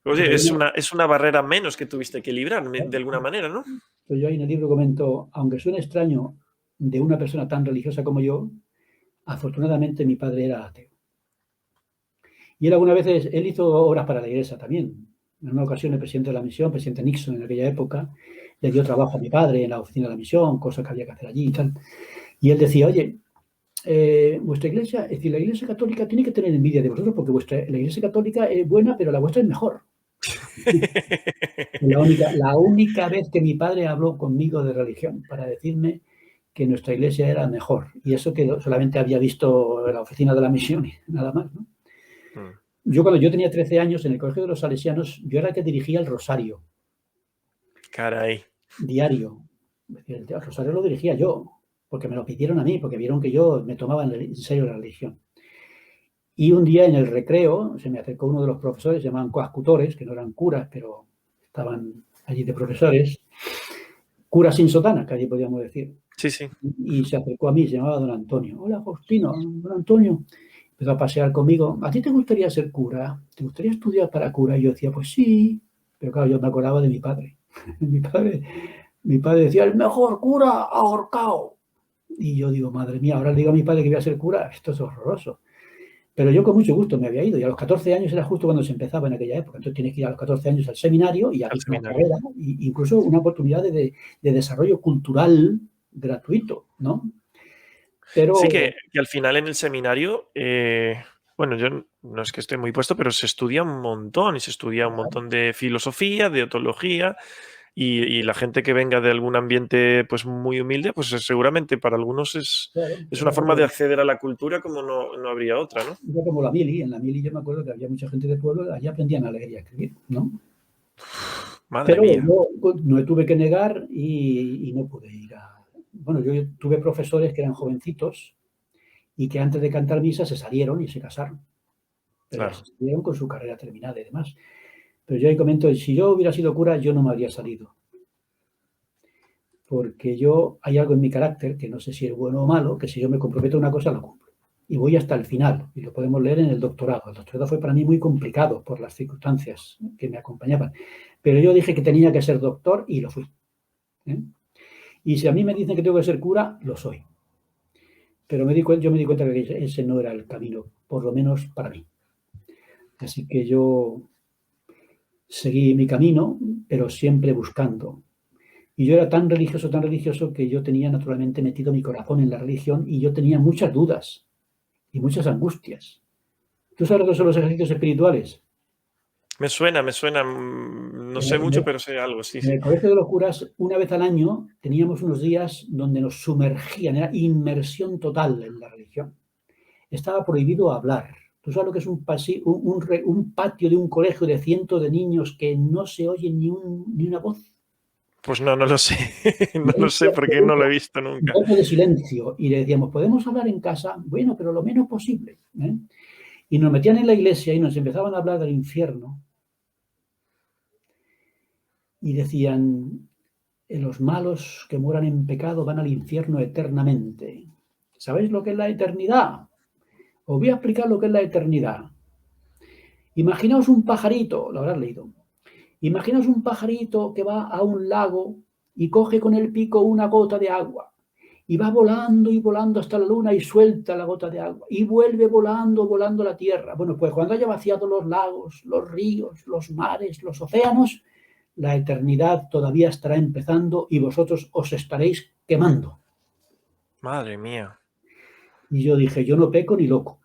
Speaker 1: Oye,
Speaker 2: Pero
Speaker 1: es una barrera menos que tuviste que librar, de alguna manera, ¿no?
Speaker 2: yo ahí en el libro comento, aunque suene extraño de una persona tan religiosa como yo, afortunadamente mi padre era ateo. Y él algunas veces, él hizo obras para la iglesia también. En una ocasión el presidente de la misión, presidente Nixon en aquella época, le dio trabajo a mi padre en la oficina de la misión, cosas que había que hacer allí y tal. Y él decía, oye, vuestra iglesia, es decir, la iglesia católica tiene que tener envidia de vosotros porque la iglesia católica es buena, pero la vuestra es mejor. La única vez que mi padre habló conmigo de religión para decirme que nuestra iglesia era mejor. Y eso que solamente había visto en la oficina de la misión y nada más, ¿no?
Speaker 1: Mm,
Speaker 2: Cuando yo tenía 13 años, en el Colegio de los Salesianos, yo era el que dirigía el rosario
Speaker 1: caray.
Speaker 2: diario. El rosario lo dirigía yo, porque me lo pidieron a mí, porque vieron que yo me tomaba en serio la religión. Y un día en el recreo se me acercó uno de los profesores, se llamaban coascutores, que no eran curas, pero estaban allí de profesores, curas sin sotana, que allí podíamos decir.
Speaker 1: Sí, sí.
Speaker 2: Y se acercó a mí, se llamaba don Antonio. Hola, Faustino, don Antonio. Empezó a pasear conmigo. ¿A ti te gustaría ser cura? ¿Te gustaría estudiar para cura? Y yo decía, pues sí. Pero claro, yo me acordaba de mi padre. Mi padre decía, el mejor cura ahorcado. Y yo digo, madre mía, ahora le digo a mi padre que voy a ser cura. Esto es horroroso. Pero yo con mucho gusto me había ido. Y a los 14 años era justo cuando se empezaba en aquella época. Entonces tienes que ir a los 14 años al seminario y
Speaker 1: Al
Speaker 2: había una
Speaker 1: seminario.
Speaker 2: carrera, e incluso una oportunidad de desarrollo cultural gratuito, ¿no?
Speaker 1: Sí
Speaker 2: Pero,
Speaker 1: que al final en el seminario, bueno, yo no es que esté muy puesto, pero se estudia un montón y se estudia un montón de filosofía, de teología y la gente que venga de algún ambiente pues muy humilde, pues seguramente para algunos
Speaker 2: claro,
Speaker 1: es una forma de acceder a la cultura como no habría otra, ¿no?
Speaker 2: era como la mili. En la mili yo me acuerdo que había mucha gente de pueblo, allí aprendían a leer y a escribir, ¿no?
Speaker 1: Madre
Speaker 2: Pero
Speaker 1: mía,
Speaker 2: yo no me tuve que negar y no pude ir a... Bueno, yo tuve profesores que eran jovencitos y que antes de cantar misa se salieron y se casaron, pero ya se
Speaker 1: claro.
Speaker 2: salieron con su carrera terminada y demás. Pero yo ahí comento, si yo hubiera sido cura, yo no me habría salido, porque yo hay algo en mi carácter, que no sé si es bueno o malo, que si yo me comprometo a una cosa, la cumplo. Y voy hasta el final, y lo podemos leer en el doctorado. El doctorado fue para mí muy complicado por las circunstancias que me acompañaban. Pero yo dije que tenía que ser doctor y lo fui. ¿Eh? Y si a mí me dicen que tengo que ser cura, lo soy. Pero yo me di cuenta que ese no era el camino, por lo menos para mí. Así que yo seguí mi camino, pero siempre buscando. Y yo era tan religioso, que yo tenía naturalmente metido mi corazón en la religión y yo tenía muchas dudas y muchas angustias. ¿Tú sabes lo que son los ejercicios espirituales?
Speaker 1: Me suena, no
Speaker 2: En
Speaker 1: sé
Speaker 2: el,
Speaker 1: mucho, pero sé algo, sí,
Speaker 2: en
Speaker 1: sí.
Speaker 2: el Colegio de los Curas, una vez al año, teníamos unos días donde nos sumergían, era inmersión total en la religión. Estaba prohibido hablar. ¿Tú sabes lo que es un patio de un colegio de cientos de niños que no se oye ni una voz?
Speaker 1: Pues no lo sé, no lo
Speaker 2: Silencio
Speaker 1: sé porque no lo he
Speaker 2: absoluto,
Speaker 1: visto nunca.
Speaker 2: voto de silencio. Y le decíamos, ¿podemos hablar en casa? Bueno, pero lo menos posible. ¿Eh? Y nos metían en la iglesia y nos empezaban a hablar del infierno y decían, los malos que mueran en pecado van al infierno eternamente. ¿Sabéis lo que es la eternidad? Os voy a explicar lo que es la eternidad. Imaginaos un pajarito, lo habrás leído. Imaginaos un pajarito que va a un lago y coge con el pico una gota de agua y va volando y volando hasta la luna y suelta la gota de agua y vuelve volando, volando a la tierra. Bueno, pues cuando haya vaciado los lagos, los ríos, los mares, los océanos, la eternidad todavía estará empezando y vosotros os estaréis quemando.
Speaker 1: Madre mía.
Speaker 2: Y yo dije, yo no peco ni loco.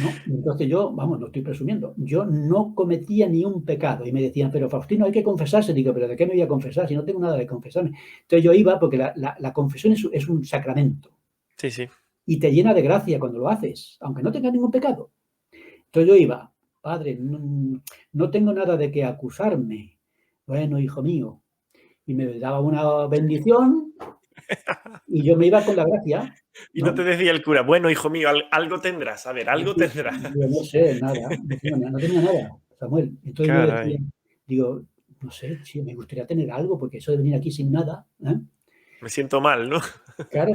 Speaker 2: ¿No? Entonces yo, vamos, no estoy presumiendo, yo no cometía ni un pecado. Y me decían, pero Faustino, hay que confesarse. Digo, pero ¿de qué me voy a confesar si no tengo nada de confesarme? Entonces yo iba porque la confesión es un sacramento
Speaker 1: Sí, sí.
Speaker 2: y te llena de gracia cuando lo haces, aunque no tengas ningún pecado. Entonces yo iba, padre, no tengo nada de qué acusarme. Bueno, hijo mío, y me daba una bendición y yo me iba con la gracia,
Speaker 1: Y no te
Speaker 2: ¿no?
Speaker 1: decía el cura, bueno, hijo mío, algo tendrás, a ver, algo tendrás.
Speaker 2: Yo no sé nada, no tenía nada, Samuel. Entonces yo decía,
Speaker 1: Caray,
Speaker 2: digo, no sé, sí, me gustaría tener algo, porque eso de venir aquí sin nada, ¿eh?
Speaker 1: me siento mal, ¿no?
Speaker 2: Claro,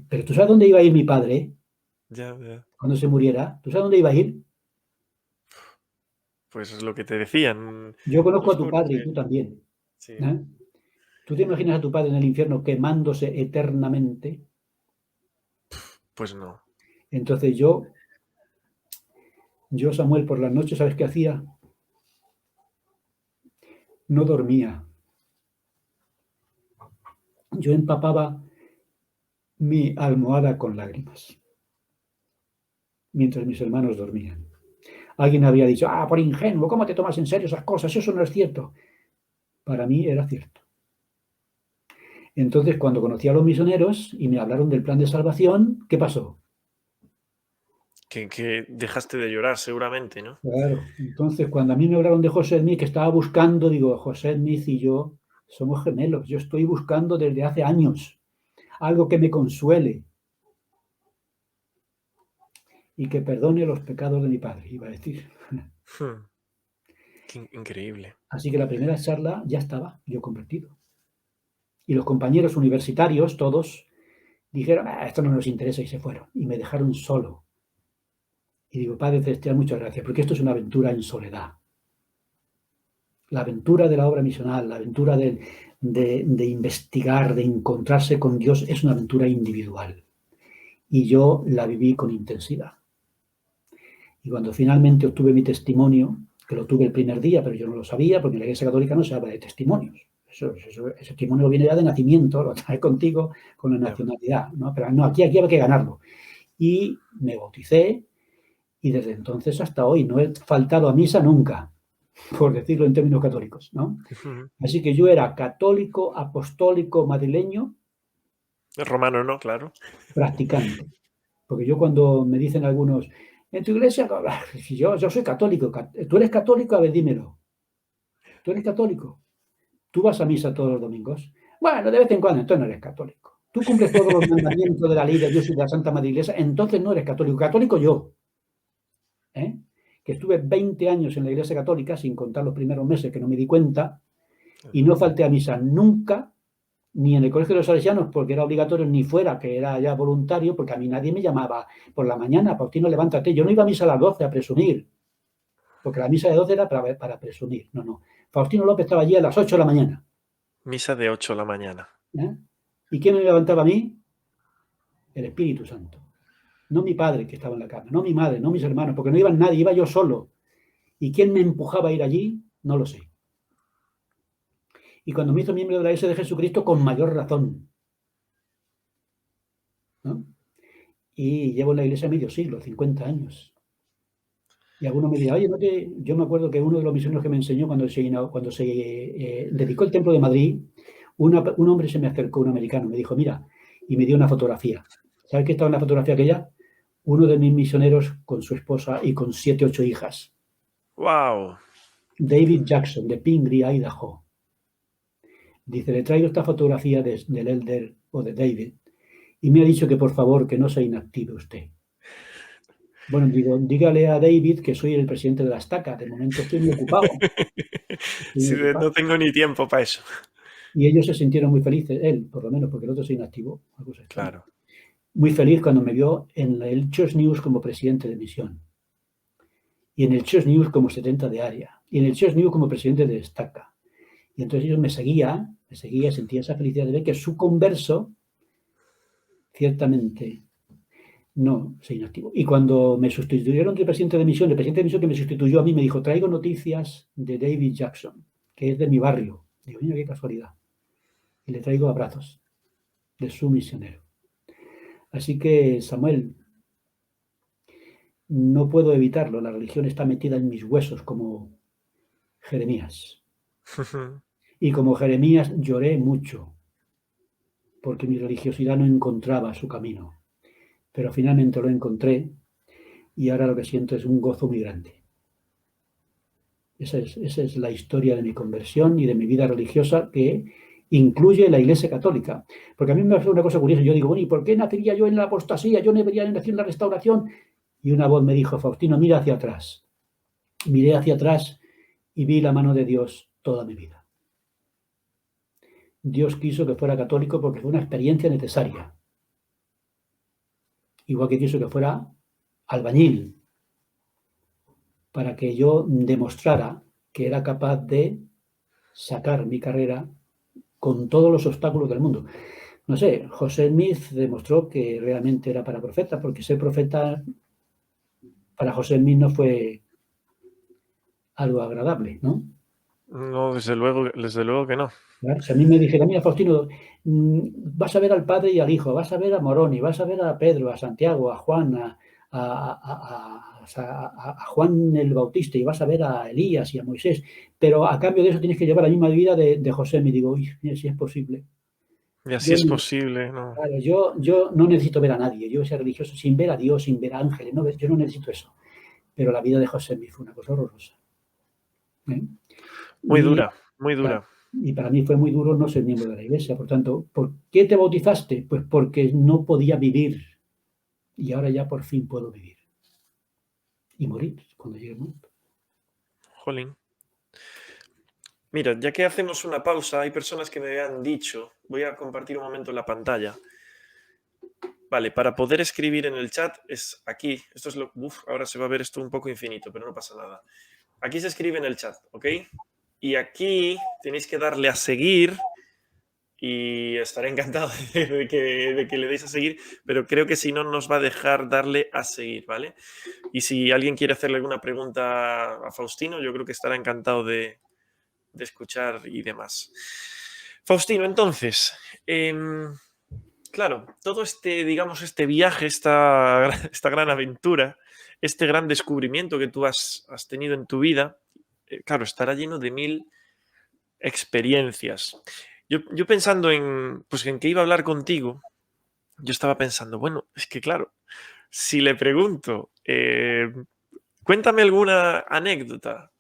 Speaker 2: pero ¿tú sabes dónde iba a ir mi padre
Speaker 1: Ya, ya.
Speaker 2: cuando se muriera? ¿Tú sabes dónde iba a ir?
Speaker 1: Pues es lo que te decían
Speaker 2: Yo conozco
Speaker 1: los
Speaker 2: a tu
Speaker 1: curas,
Speaker 2: padre y tú también,
Speaker 1: sí.
Speaker 2: ¿eh? ¿Tú te imaginas a tu padre en el infierno quemándose eternamente?
Speaker 1: Pues no.
Speaker 2: Entonces yo, Samuel, por las noches, ¿sabes qué hacía? No dormía. Yo empapaba mi almohada con lágrimas mientras mis hermanos dormían. Alguien habría dicho, por ingenuo, ¿cómo te tomas en serio esas cosas? Eso no es cierto. Para mí era cierto. Entonces, cuando conocí a los misioneros y me hablaron del plan de salvación, ¿qué pasó?
Speaker 1: Que dejaste de llorar seguramente, ¿no?
Speaker 2: Claro. Entonces, cuando a mí me hablaron de José Smith, que estaba buscando, digo, José Smith y yo somos gemelos. Yo estoy buscando desde hace años algo que me consuele. y que perdone los pecados de mi padre, iba a decir.
Speaker 1: Hmm, qué increíble.
Speaker 2: Así que la primera charla ya estaba yo convertido. Y los compañeros universitarios, todos, dijeron, esto no nos interesa y se fueron. Y me dejaron solo. Y digo, Padre Celestial, muchas gracias, porque esto es una aventura en soledad. La aventura de la obra misional, la aventura de investigar, de encontrarse con Dios, es una aventura individual. Y yo la viví con intensidad. Y cuando finalmente obtuve mi testimonio, que lo tuve el primer día, pero yo no lo sabía, porque en la Iglesia Católica no se habla de testimonios. Ese testimonio viene ya de nacimiento, lo trae contigo con la nacionalidad, ¿no? Pero no, aquí había que ganarlo. Y me bauticé, y desde entonces hasta hoy no he faltado a misa nunca, por decirlo en términos católicos, ¿no? Así que yo era católico, apostólico, madrileño,
Speaker 1: Romano, ¿no? Claro.
Speaker 2: practicante. Porque yo cuando me dicen algunos, en tu iglesia, yo soy católico, ¿tú eres católico? A ver, dímelo. ¿Tú eres católico? ¿Tú vas a misa todos los domingos? Bueno, de vez en cuando, entonces no eres católico. Tú cumples todos los mandamientos de la ley de Dios y de la Santa Madre Iglesia, entonces no eres católico. Católico yo, ¿eh? Que estuve 20 años en la Iglesia Católica, sin contar los primeros meses que no me di cuenta, y no falté a misa nunca, ni en el Colegio de los Salesianos, porque era obligatorio, ni fuera, que era ya voluntario, porque a mí nadie me llamaba por la mañana, Faustino, levántate. Yo no iba a misa a las 12 a presumir, porque la misa de 12 era para presumir. No, no. Faustino López estaba allí a las 8 de la mañana.
Speaker 1: Misa de 8 de la mañana.
Speaker 2: ¿Eh? ¿Y quién me levantaba a mí? El Espíritu Santo. No mi padre, que estaba en la cama, no mi madre, no mis hermanos, porque no iba nadie, iba yo solo. ¿Y quién me empujaba a ir allí? No lo sé. Y cuando me hizo miembro de la Iglesia de Jesucristo, con mayor razón, ¿no? Y llevo en la Iglesia medio siglo, 50 años. Y alguno me dirá, oye, yo me acuerdo que uno de los misioneros que me enseñó cuando se dedicó el Templo de Madrid, un hombre se me acercó, un americano, me dijo, mira, y me dio una fotografía. ¿Sabes qué estaba en la fotografía aquella? Uno de mis misioneros con su esposa y con 7, 8 hijas.
Speaker 1: ¡Wow!
Speaker 2: David Jackson, de Pingree, Idaho. Dice, le traigo esta fotografía del Elder o de David, y me ha dicho que por favor que no se inactive usted. Bueno, digo, dígale a David que soy el presidente de la estaca, de momento estoy muy ocupado.
Speaker 1: Sí, no tengo ni tiempo para eso.
Speaker 2: Y ellos se sintieron muy felices, él por lo menos, porque el otro se inactivó.
Speaker 1: Claro.
Speaker 2: Muy feliz cuando me vio en el Church News como presidente de misión. Y en el Church News como 70 de área. Y en el Church News como presidente de estaca. Y entonces ellos me seguía, sentía esa felicidad de ver que su converso ciertamente no se inactivó. Y cuando me sustituyeron de presidente de misión, el presidente de misión que me sustituyó a mí me dijo, traigo noticias de David Jackson, que es de mi barrio. Digo, mira qué casualidad. Y le traigo abrazos de su misionero. Así que, Samuel, no puedo evitarlo. La religión está metida en mis huesos como Jeremías. Y como Jeremías lloré mucho porque mi religiosidad no encontraba su camino. Pero finalmente lo encontré y ahora lo que siento es un gozo muy grande. Esa es la historia de mi conversión y de mi vida religiosa, que incluye la Iglesia Católica. Porque a mí me hace una cosa curiosa. Yo digo, bueno, ¿y por qué nacería yo en la apostasía? Yo no debería nacer en la restauración. Y una voz me dijo, Faustino, mira hacia atrás. Miré hacia atrás y vi la mano de Dios toda mi vida. Dios quiso que fuera católico porque fue una experiencia necesaria. Igual que quiso que fuera albañil, para que yo demostrara que era capaz de sacar mi carrera con todos los obstáculos del mundo. No sé, José Smith demostró que realmente era para profeta, porque ser profeta para José Smith no fue algo agradable, ¿no?
Speaker 1: No, desde luego que no.
Speaker 2: Claro, si a mí me dijera, mira, Faustino, vas a ver al Padre y al Hijo, vas a ver a Moroni, vas a ver a Pedro, a Santiago, a Juan, a Juan el Bautista, y vas a ver a Elías y a Moisés, pero a cambio de eso tienes que llevar la misma vida de José. Me digo, uy, mira, si es posible.
Speaker 1: Y así es posible, ¿no?
Speaker 2: Claro, yo no necesito ver a nadie, yo soy religioso sin ver a Dios, sin ver a ángeles, no, yo no necesito eso. Pero la vida de José me fue una cosa horrorosa.
Speaker 1: Muy dura, muy dura.
Speaker 2: Y para mí fue muy duro no ser miembro de la iglesia. Por tanto, ¿por qué te bautizaste? Pues porque no podía vivir. Y ahora ya por fin puedo vivir. y morir cuando llegue el momento.
Speaker 1: Jolín. Mira, ya que hacemos una pausa, hay personas que me han dicho, voy a compartir un momento la pantalla. Vale, para poder escribir en el chat es aquí. Esto es lo... Uf, ahora se va a ver esto un poco infinito, pero no pasa nada. Aquí se escribe en el chat, ¿ok? Y aquí tenéis que darle a seguir y estaré encantado de que le deis a seguir, pero creo que si no nos va a dejar darle a seguir, ¿vale? Y si alguien quiere hacerle alguna pregunta a Faustino, yo creo que estará encantado de escuchar y demás. Faustino, entonces, claro, todo este, digamos, este viaje, esta gran aventura, este gran descubrimiento que tú has tenido en tu vida, claro, estará lleno de 1000 experiencias. Yo pensando pues, en que iba a hablar contigo, yo estaba pensando, bueno, es que claro, si le pregunto, cuéntame alguna anécdota,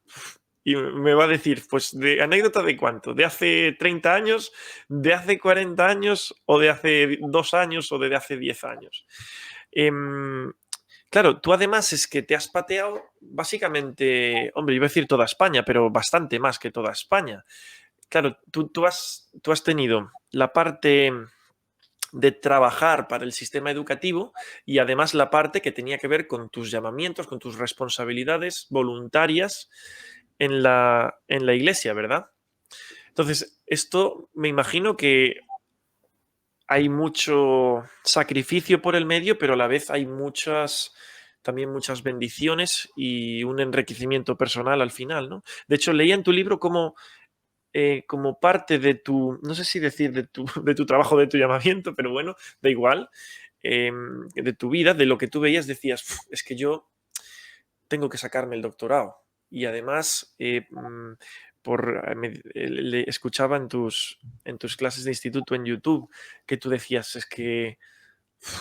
Speaker 1: y me va a decir, pues, ¿de anécdota de cuánto? ¿De hace 30 años? ¿De hace 40 años? ¿O de hace 2 años? ¿O de hace 10 años? Claro, tú además es que te has pateado básicamente, hombre, iba a decir toda España, pero bastante más que toda España. Claro, tú has tenido la parte de trabajar para el sistema educativo y además la parte que tenía que ver con tus llamamientos, con tus responsabilidades voluntarias en la iglesia, ¿verdad? Entonces, esto me imagino que hay mucho sacrificio por el medio, pero a la vez hay también muchas bendiciones y un enriquecimiento personal al final, ¿no? De hecho, leía en tu libro como parte de tu, no sé si decir de tu trabajo, de tu llamamiento, pero bueno, da igual, de tu vida, de lo que tú veías, decías, es que yo tengo que sacarme el doctorado. Y además, escuchaba en tus clases de instituto en YouTube que tú decías, es que,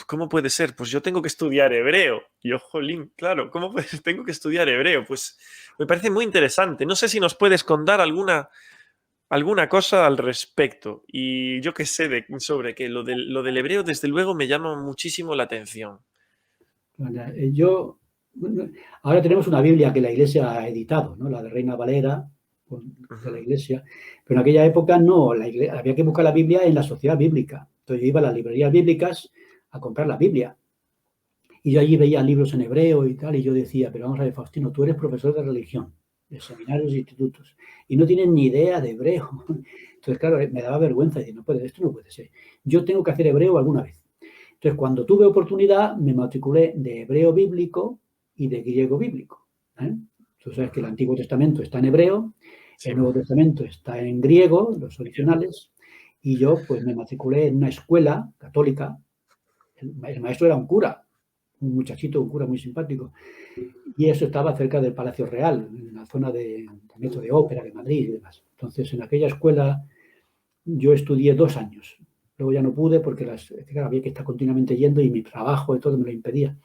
Speaker 1: ¿cómo puede ser? Pues yo tengo que estudiar hebreo. Y yo, jolín, claro, ¿cómo puede ser? Tengo que estudiar hebreo? Pues me parece muy interesante. No sé si nos puedes contar alguna cosa al respecto. Y yo qué sé sobre qué. Lo del hebreo, desde luego, me llama muchísimo la atención.
Speaker 2: Ahora tenemos una Biblia que la Iglesia ha editado, ¿no? La de Reina Valera, de la Iglesia, pero en aquella época no, había que buscar la Biblia en la sociedad bíblica. Entonces yo iba a las librerías bíblicas a comprar la Biblia. Y yo allí veía libros en hebreo y tal, y yo decía, pero vamos a ver, Faustino, tú eres profesor de religión, de seminarios e institutos, y no tienes ni idea de hebreo. Entonces, claro, me daba vergüenza decir, esto no puede ser. Yo tengo que hacer hebreo alguna vez. Entonces, cuando tuve oportunidad, me matriculé de hebreo bíblico y de griego bíblico. Tú sabes que el Antiguo Testamento está en hebreo, sí. El Nuevo Testamento está en griego, los originales, y yo pues me matriculé en una escuela católica. El maestro era un cura, un muchachito, un cura muy simpático, y eso estaba cerca del Palacio Real, en la zona de Metro de Ópera de Madrid y demás. Entonces, en aquella escuela yo estudié 2 años. Luego ya no pude porque claro, había que estar continuamente yendo y mi trabajo y todo me lo impedía.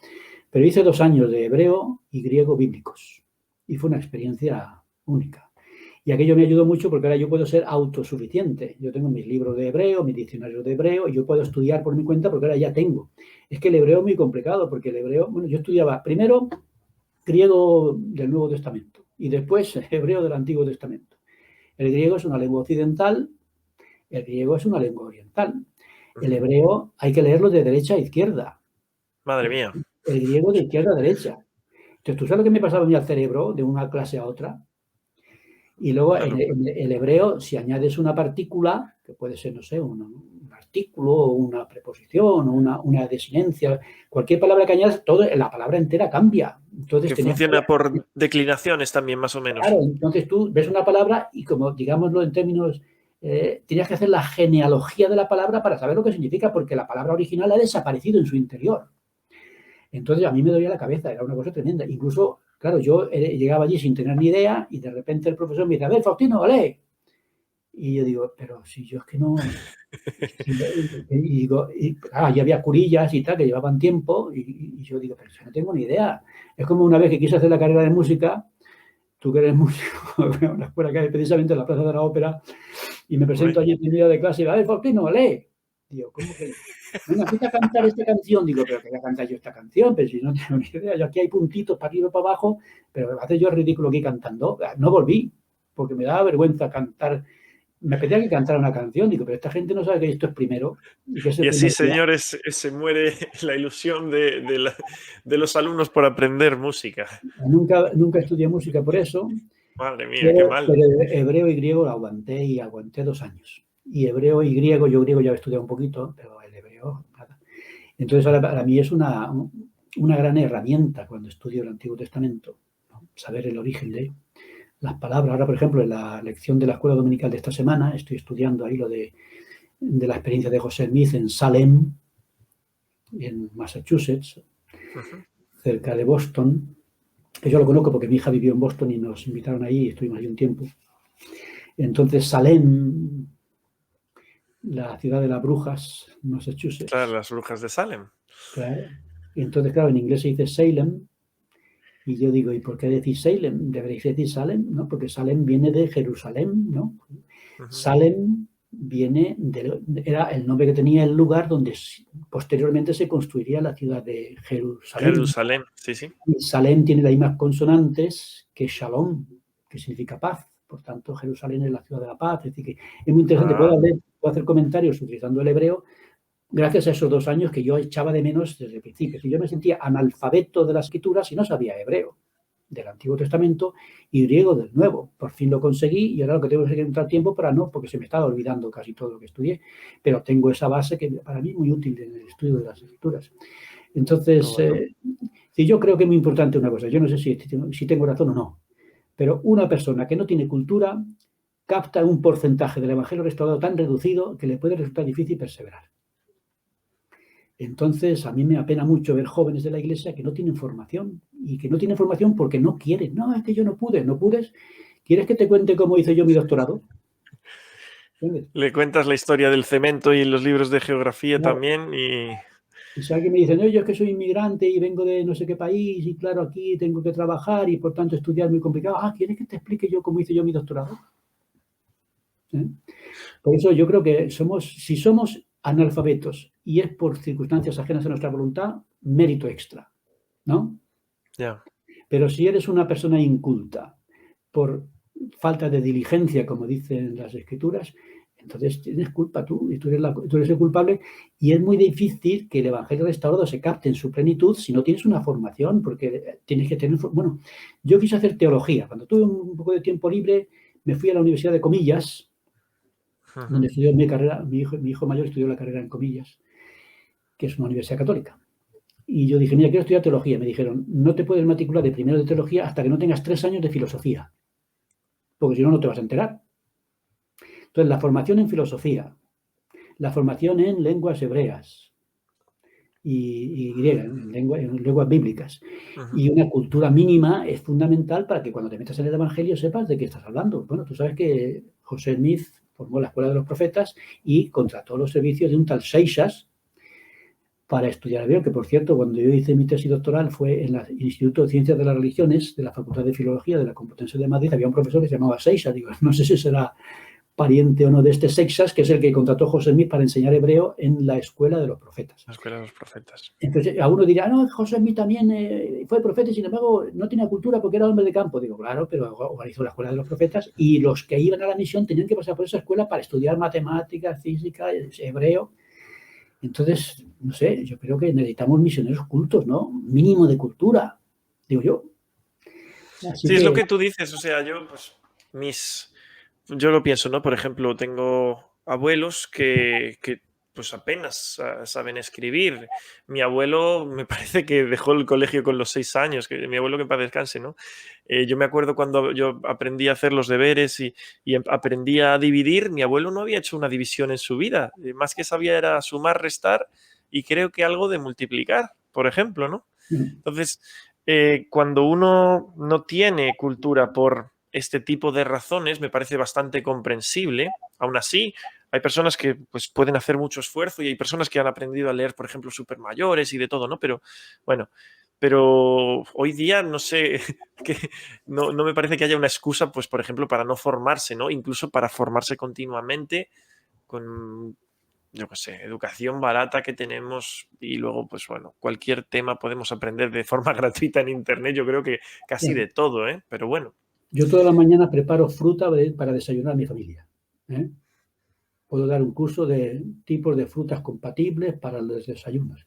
Speaker 2: Pero hice 2 años de hebreo y griego bíblicos. Y fue una experiencia única. Y aquello me ayudó mucho porque ahora yo puedo ser autosuficiente. Yo tengo mis libros de hebreo, mis diccionarios de hebreo, y yo puedo estudiar por mi cuenta porque ahora ya tengo. Es que el hebreo es muy complicado porque el hebreo, bueno, yo estudiaba primero griego del Nuevo Testamento y después hebreo del Antiguo Testamento. El griego es una lengua occidental, el griego es una lengua oriental. El hebreo hay que leerlo de derecha a izquierda.
Speaker 1: Madre mía.
Speaker 2: El griego de izquierda a derecha. Entonces, ¿tú sabes lo que me pasaba a mí al cerebro de una clase a otra? Y luego claro. en el hebreo, si añades una partícula, que puede ser, no sé, un artículo, una preposición, una desinencia, cualquier palabra que añadas, la palabra entera cambia. Entonces,
Speaker 1: que funciona por declinaciones también, más o menos.
Speaker 2: Claro, entonces tú ves una palabra y como, digámoslo en términos, tienes que hacer la genealogía de la palabra para saber lo que significa, porque la palabra original ha desaparecido en su interior. Entonces, a mí me dolía la cabeza, era una cosa tremenda. Incluso, claro, yo llegaba allí sin tener ni idea y de repente el profesor me dice, a ver, Faustino, lee. Y yo digo, pero si yo es que no... y había curillas y tal que llevaban tiempo y yo digo, pero yo no tengo ni idea. Es como una vez que quise hacer la carrera de música, tú que eres músico, una escuela que hay precisamente en la Plaza de la Ópera, y me presento allí en mi día de clase y digo, a ver, Faustino, lee. Digo, ¿cómo que? Venga, empieza a cantar esta canción. Digo, pero que voy a cantar yo esta canción, pero si no tengo ni idea. Yo aquí hay puntitos para arriba y para abajo, pero hace yo el ridículo aquí cantando. No volví, porque me daba vergüenza cantar. Me pedía que cantara una canción. Digo, pero esta gente no sabe que esto es primero y que es el
Speaker 1: Y así,
Speaker 2: primer día.
Speaker 1: señores, se muere la ilusión de los alumnos por aprender música.
Speaker 2: Nunca estudié música por eso,
Speaker 1: Madre mía, qué mal.
Speaker 2: pero hebreo y griego lo aguanté y aguanté 2 años. Y hebreo y griego, yo griego ya he estudiado un poquito, pero el hebreo, nada. Entonces, ahora para mí es una gran herramienta cuando estudio el Antiguo Testamento, ¿no? Saber el origen de las palabras. Ahora, por ejemplo, en la lección de la escuela dominical de esta semana, estoy estudiando ahí lo de la experiencia de José Smith en Salem, en Massachusetts, cerca de Boston, que yo lo conozco porque mi hija vivió en Boston y nos invitaron ahí y estuvimos ahí un tiempo. Entonces, Salem, la ciudad de las brujas, Massachusetts.
Speaker 1: Claro, las brujas de Salem.
Speaker 2: Claro. Y entonces, claro, en inglés se dice Salem, y yo digo, ¿y por qué decís Salem? Deberéis decir Salem, ¿no? Porque Salem viene de Jerusalén, ¿no? Salem era el nombre que tenía el lugar donde posteriormente se construiría la ciudad de Jerusalén.
Speaker 1: Jerusalén, sí, sí.
Speaker 2: Y Salem tiene las mismas consonantes que Shalom, que significa paz. Por tanto, Jerusalén es la ciudad de la paz. Es decir, que es muy interesante. Puedo hacer comentarios utilizando el hebreo gracias a esos 2 años que yo echaba de menos desde el principio. Si yo me sentía analfabeto de la escritura si no sabía hebreo del Antiguo Testamento y griego del Nuevo. Por fin lo conseguí y ahora lo que tengo es que encontrar tiempo para no, porque se me estaba olvidando casi todo lo que estudié, pero tengo esa base que para mí es muy útil en el estudio de las escrituras. Entonces, sí, yo creo que es muy importante una cosa. Yo no sé si tengo razón o no, pero una persona que no tiene cultura capta un porcentaje del Evangelio restaurado tan reducido que le puede resultar difícil perseverar. Entonces, a mí me apena mucho ver jóvenes de la iglesia que no tienen formación y que no tienen formación porque no quieren. No, es que yo no pude, no pudes. ¿Quieres que te cuente cómo hice yo mi doctorado? ¿Entiendes?
Speaker 1: Le cuentas la historia del cemento y los libros de geografía
Speaker 2: Claro.
Speaker 1: también y...
Speaker 2: Y si alguien me dice, no, yo es que soy inmigrante y vengo de no sé qué país y claro, aquí tengo que trabajar y por tanto estudiar muy complicado. Ah, ¿quieres que te explique yo cómo hice yo mi doctorado? ¿Eh? Por eso yo creo que si somos analfabetos y es por circunstancias ajenas a nuestra voluntad, mérito extra, ¿no?
Speaker 1: Ya.
Speaker 2: Pero si eres una persona inculta por falta de diligencia, como dicen las escrituras, entonces tienes culpa tú y tú eres el culpable y es muy difícil que el Evangelio restaurado se capte en su plenitud si no tienes una formación, porque tienes que tener... Bueno, yo quise hacer teología. Cuando tuve un poco de tiempo libre, me fui a la Universidad de Comillas, donde estudió mi carrera. Mi hijo mayor estudió la carrera en Comillas, que es una universidad católica. Y yo dije, mira, quiero estudiar teología. Me dijeron, no te puedes matricular de primero de teología hasta que no tengas 3 años de filosofía, porque si no, no te vas a enterar. Entonces, la formación en filosofía, la formación en lenguas hebreas y griegas, en lenguas bíblicas, y una cultura mínima es fundamental para que cuando te metas en el Evangelio sepas de qué estás hablando. Bueno, tú sabes que José Smith formó la Escuela de los Profetas y contrató los servicios de un tal Seixas para estudiar hebreo, que por cierto, cuando yo hice mi tesis doctoral fue en el Instituto de Ciencias de las Religiones de la Facultad de Filología de la Complutense de Madrid. Había un profesor que se llamaba Seixas. Digo, no sé si será pariente o no de este Seixas, que es el que contrató José Smith para enseñar hebreo en la Escuela de los Profetas.
Speaker 1: La Escuela de los Profetas.
Speaker 2: Entonces, a uno dirá, no, José Smith también fue profeta y sin embargo no tenía cultura porque era hombre de campo. Digo, claro, pero organizó la Escuela de los Profetas y los que iban a la misión tenían que pasar por esa escuela para estudiar matemáticas, física, hebreo. Entonces, no sé, yo creo que necesitamos misioneros cultos, ¿no? Mínimo de cultura, digo yo.
Speaker 1: Así sí, es lo que tú dices, o sea, yo lo pienso, ¿no? Por ejemplo, tengo abuelos que pues apenas saben escribir. Mi abuelo me parece que dejó el colegio con los 6 años, que mi abuelo que en paz descanse, ¿no? Yo me acuerdo cuando yo aprendí a hacer los deberes y aprendí a dividir, mi abuelo no había hecho una división en su vida, más que sabía era sumar, restar y creo que algo de multiplicar, por ejemplo, ¿no? Entonces, cuando uno no tiene cultura por este tipo de razones, me parece bastante comprensible. Aún así, hay personas que pues, pueden hacer mucho esfuerzo y hay personas que han aprendido a leer, por ejemplo, súper mayores y de todo, ¿no? Pero bueno, pero hoy día no sé, que no me parece que haya una excusa, pues, por ejemplo, para no formarse, ¿no? Incluso para formarse continuamente con yo qué sé, educación barata que tenemos y luego, pues bueno, cualquier tema podemos aprender de forma gratuita en Internet, yo creo que casi
Speaker 2: Claro.
Speaker 1: de todo, ¿eh? Pero bueno,
Speaker 2: Yo todas las mañanas preparo fruta para desayunar a mi familia, ¿eh? Puedo dar un curso de tipos de frutas compatibles para los desayunos.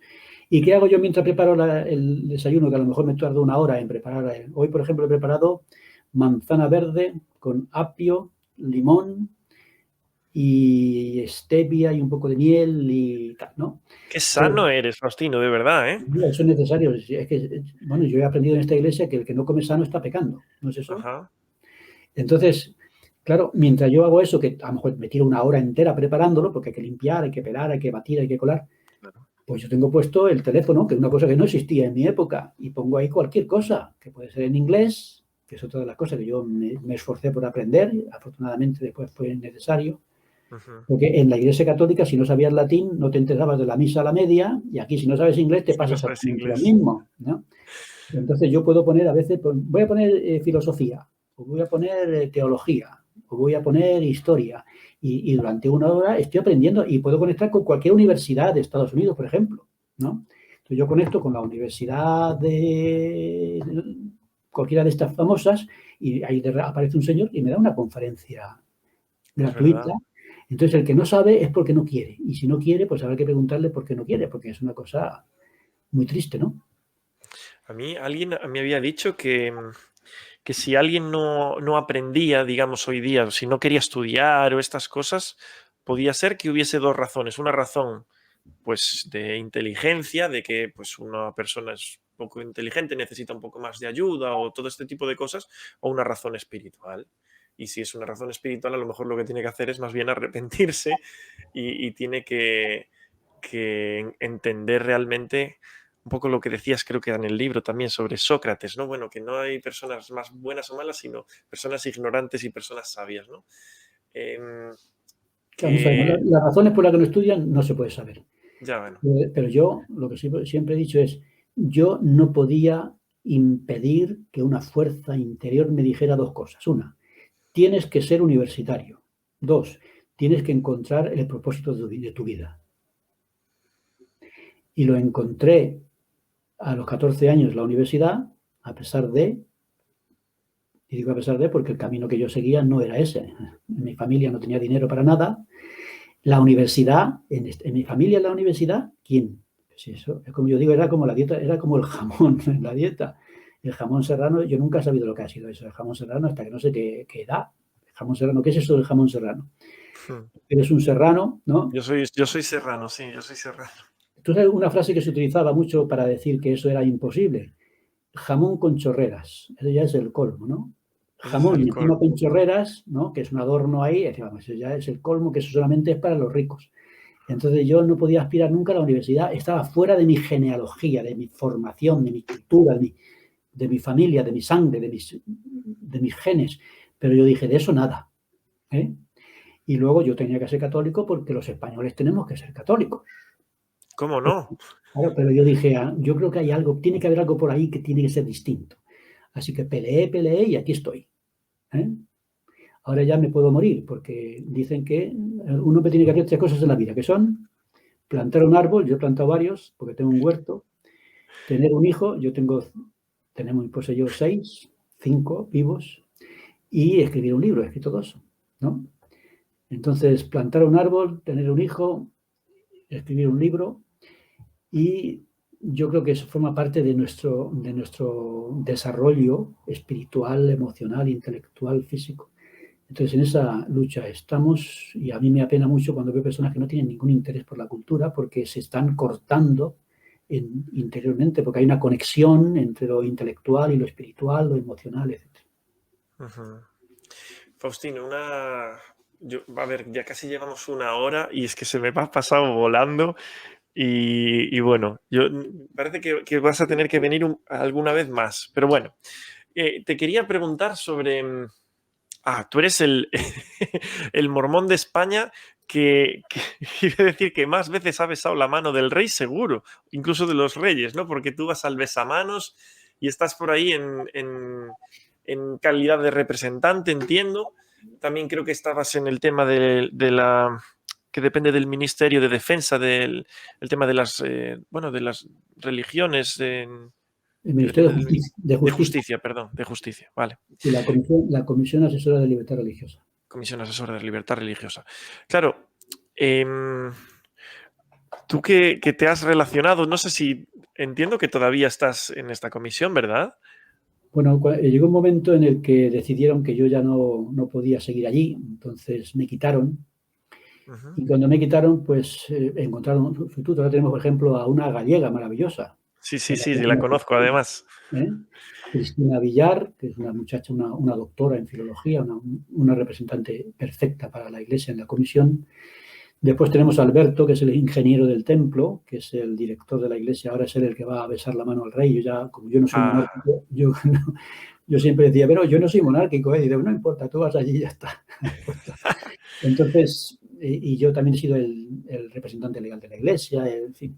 Speaker 2: ¿Y qué hago yo mientras preparo el desayuno? Que a lo mejor me tardo una hora en preparar. Hoy, por ejemplo, he preparado manzana verde con apio, limón y stevia y un poco de miel y tal, ¿no?
Speaker 1: qué
Speaker 2: Pero
Speaker 1: sano eres, Faustino, de verdad, ¿eh?
Speaker 2: mira, eso es necesario. Es que, bueno, yo he aprendido en esta iglesia que el que no come sano está pecando, ¿no es eso?
Speaker 1: Ajá,
Speaker 2: Entonces, claro, mientras yo hago eso, que a lo mejor me tiro una hora entera preparándolo, porque hay que limpiar, hay que pelar, hay que batir, hay que colar,
Speaker 1: claro.
Speaker 2: pues yo tengo puesto el teléfono, que es una cosa que no existía en mi época, y pongo ahí cualquier cosa, que puede ser en inglés, que es otra de las cosas que yo me esforcé por aprender, afortunadamente después fue necesario,
Speaker 1: Ujú.
Speaker 2: porque en la Iglesia Católica si no sabías latín no te enterabas de la misa a la media, y aquí si no sabes inglés te
Speaker 1: Si
Speaker 2: pasa
Speaker 1: no sabes
Speaker 2: exactamente lo
Speaker 1: inglés.
Speaker 2: mismo, ¿no? Entonces yo puedo poner a veces, voy a poner filosofía, o voy a poner teología, o voy a poner historia, y durante una hora estoy aprendiendo y puedo conectar con cualquier universidad de Estados Unidos, por ejemplo, ¿no? Entonces yo conecto con la universidad de cualquiera de estas famosas y ahí aparece un señor y me da una conferencia
Speaker 1: Es
Speaker 2: gratuita.
Speaker 1: verdad.
Speaker 2: Entonces el que no sabe es porque no quiere, y si no quiere, pues habrá que preguntarle por qué no quiere, porque es una cosa muy triste, ¿no?
Speaker 1: A mí alguien me había dicho que si alguien no aprendía, digamos, hoy día, si no quería estudiar o estas cosas, podía ser que hubiese dos razones. Una razón, pues, de inteligencia, de que pues, una persona es poco inteligente, necesita un poco más de ayuda o todo este tipo de cosas, o una razón espiritual. Y si es una razón espiritual, a lo mejor lo que tiene que hacer es más bien arrepentirse y tiene que entender realmente un poco lo que decías, creo que en el libro también sobre Sócrates, ¿no? Bueno, que no hay personas más buenas o malas, sino personas ignorantes y personas sabias, ¿no? Em,
Speaker 2: Claro, no sabemos.
Speaker 1: que,
Speaker 2: Las razones por las que no estudian no se puede saber.
Speaker 1: ya bueno,
Speaker 2: Pero yo lo que siempre he dicho es, yo no podía impedir que una fuerza interior me dijera dos cosas. Una, tienes que ser universitario. Dos, tienes que encontrar el propósito de tu vida. Y lo encontré a los 14 años en la universidad, a pesar de, y digo a pesar de porque el camino que yo seguía no era ese. Mi familia no tenía dinero para nada. La universidad, en mi familia en la universidad, ¿quién? Pues eso, es como yo digo, era como la dieta, era como el jamón en la dieta. El jamón serrano, yo nunca he sabido lo que ha sido eso, el jamón serrano, hasta que no sé qué da. El jamón serrano, ¿qué es eso del jamón serrano? Eres un serrano, ¿no?
Speaker 1: yo soy serrano, sí, yo soy serrano.
Speaker 2: Tú sabes una frase que se utilizaba mucho para decir que eso era imposible. Jamón con chorreras. Eso ya es el colmo, ¿no?
Speaker 1: Ese es
Speaker 2: Jamón
Speaker 1: el
Speaker 2: y encima
Speaker 1: colmo.
Speaker 2: con chorreras, ¿no? Que es un adorno ahí, decíamos, eso ya es el colmo, que eso solamente es para los ricos. Entonces yo no podía aspirar nunca a la universidad, estaba fuera de mi genealogía, de mi formación, de mi cultura, de mi familia, de mi sangre, de mis genes. Pero yo dije, de eso nada, ¿eh? Y luego yo tenía que ser católico porque los españoles tenemos que ser católicos.
Speaker 1: ¿Cómo no?
Speaker 2: Claro, pero yo dije, yo creo que hay algo, tiene que haber algo por ahí que tiene que ser distinto. Así que peleé y aquí estoy, ¿eh? Ahora ya me puedo morir porque dicen que uno tiene que hacer tres cosas en la vida, que son plantar un árbol, yo he plantado varios porque tengo un huerto, tener un hijo, tenemos pues yo seis, cinco vivos, y escribir un libro, he escrito dos, ¿no? Entonces, plantar un árbol, tener un hijo, escribir un libro, y yo creo que eso forma parte de nuestro desarrollo espiritual, emocional, intelectual, físico. Entonces, en esa lucha estamos, y a mí me apena mucho cuando veo personas que no tienen ningún interés por la cultura porque se están cortando interiormente, porque hay una conexión entre lo intelectual y lo espiritual, lo emocional, etc.
Speaker 1: Ujú. Faustino, a ver, ya casi llevamos una hora y es que se me ha pasado volando y bueno, parece que vas a tener que venir alguna vez más, pero bueno, te quería preguntar sobre... tú eres el mormón de España que iba a decir que más veces ha besado la mano del rey, seguro, incluso de los reyes, ¿no? Porque tú vas al besamanos y estás por ahí en calidad de representante, entiendo. También creo que estabas en el tema de la que depende del Ministerio de Defensa, del el tema de las, de las religiones,
Speaker 2: El
Speaker 1: que
Speaker 2: Ministerio
Speaker 1: depende
Speaker 2: de
Speaker 1: del
Speaker 2: Justicia,
Speaker 1: de Justicia, perdón, de Justicia, vale.
Speaker 2: y la Comisión Asesora de Libertad Religiosa.
Speaker 1: Comisión Asesora de Libertad Religiosa. Claro, tú que te has relacionado, no sé si entiendo que todavía estás en esta comisión, ¿verdad?
Speaker 2: Bueno, llegó un momento en el que decidieron que yo ya no podía seguir allí, entonces me quitaron.
Speaker 1: Ujú.
Speaker 2: Y cuando me quitaron, pues encontraron un sustituto. Ahora tenemos, por ejemplo, a una gallega maravillosa,
Speaker 1: Sí,
Speaker 2: en
Speaker 1: sí,
Speaker 2: la
Speaker 1: sí, la
Speaker 2: última
Speaker 1: conozco
Speaker 2: gestión,
Speaker 1: además.
Speaker 2: ¿eh? Cristina Villar, que es una muchacha, una doctora en filología, una representante perfecta para la Iglesia en la comisión. Después tenemos a Alberto, que es el ingeniero del templo, que es el director de la Iglesia. Ahora es él el que va a besar la mano al rey. Yo ya, como yo no soy
Speaker 1: Ah,
Speaker 2: monárquico, yo siempre decía, pero yo no soy monárquico, ¿eh? Y digo, no importa, tú vas allí y ya está. Entonces, y yo también he sido el representante legal de la Iglesia, en fin.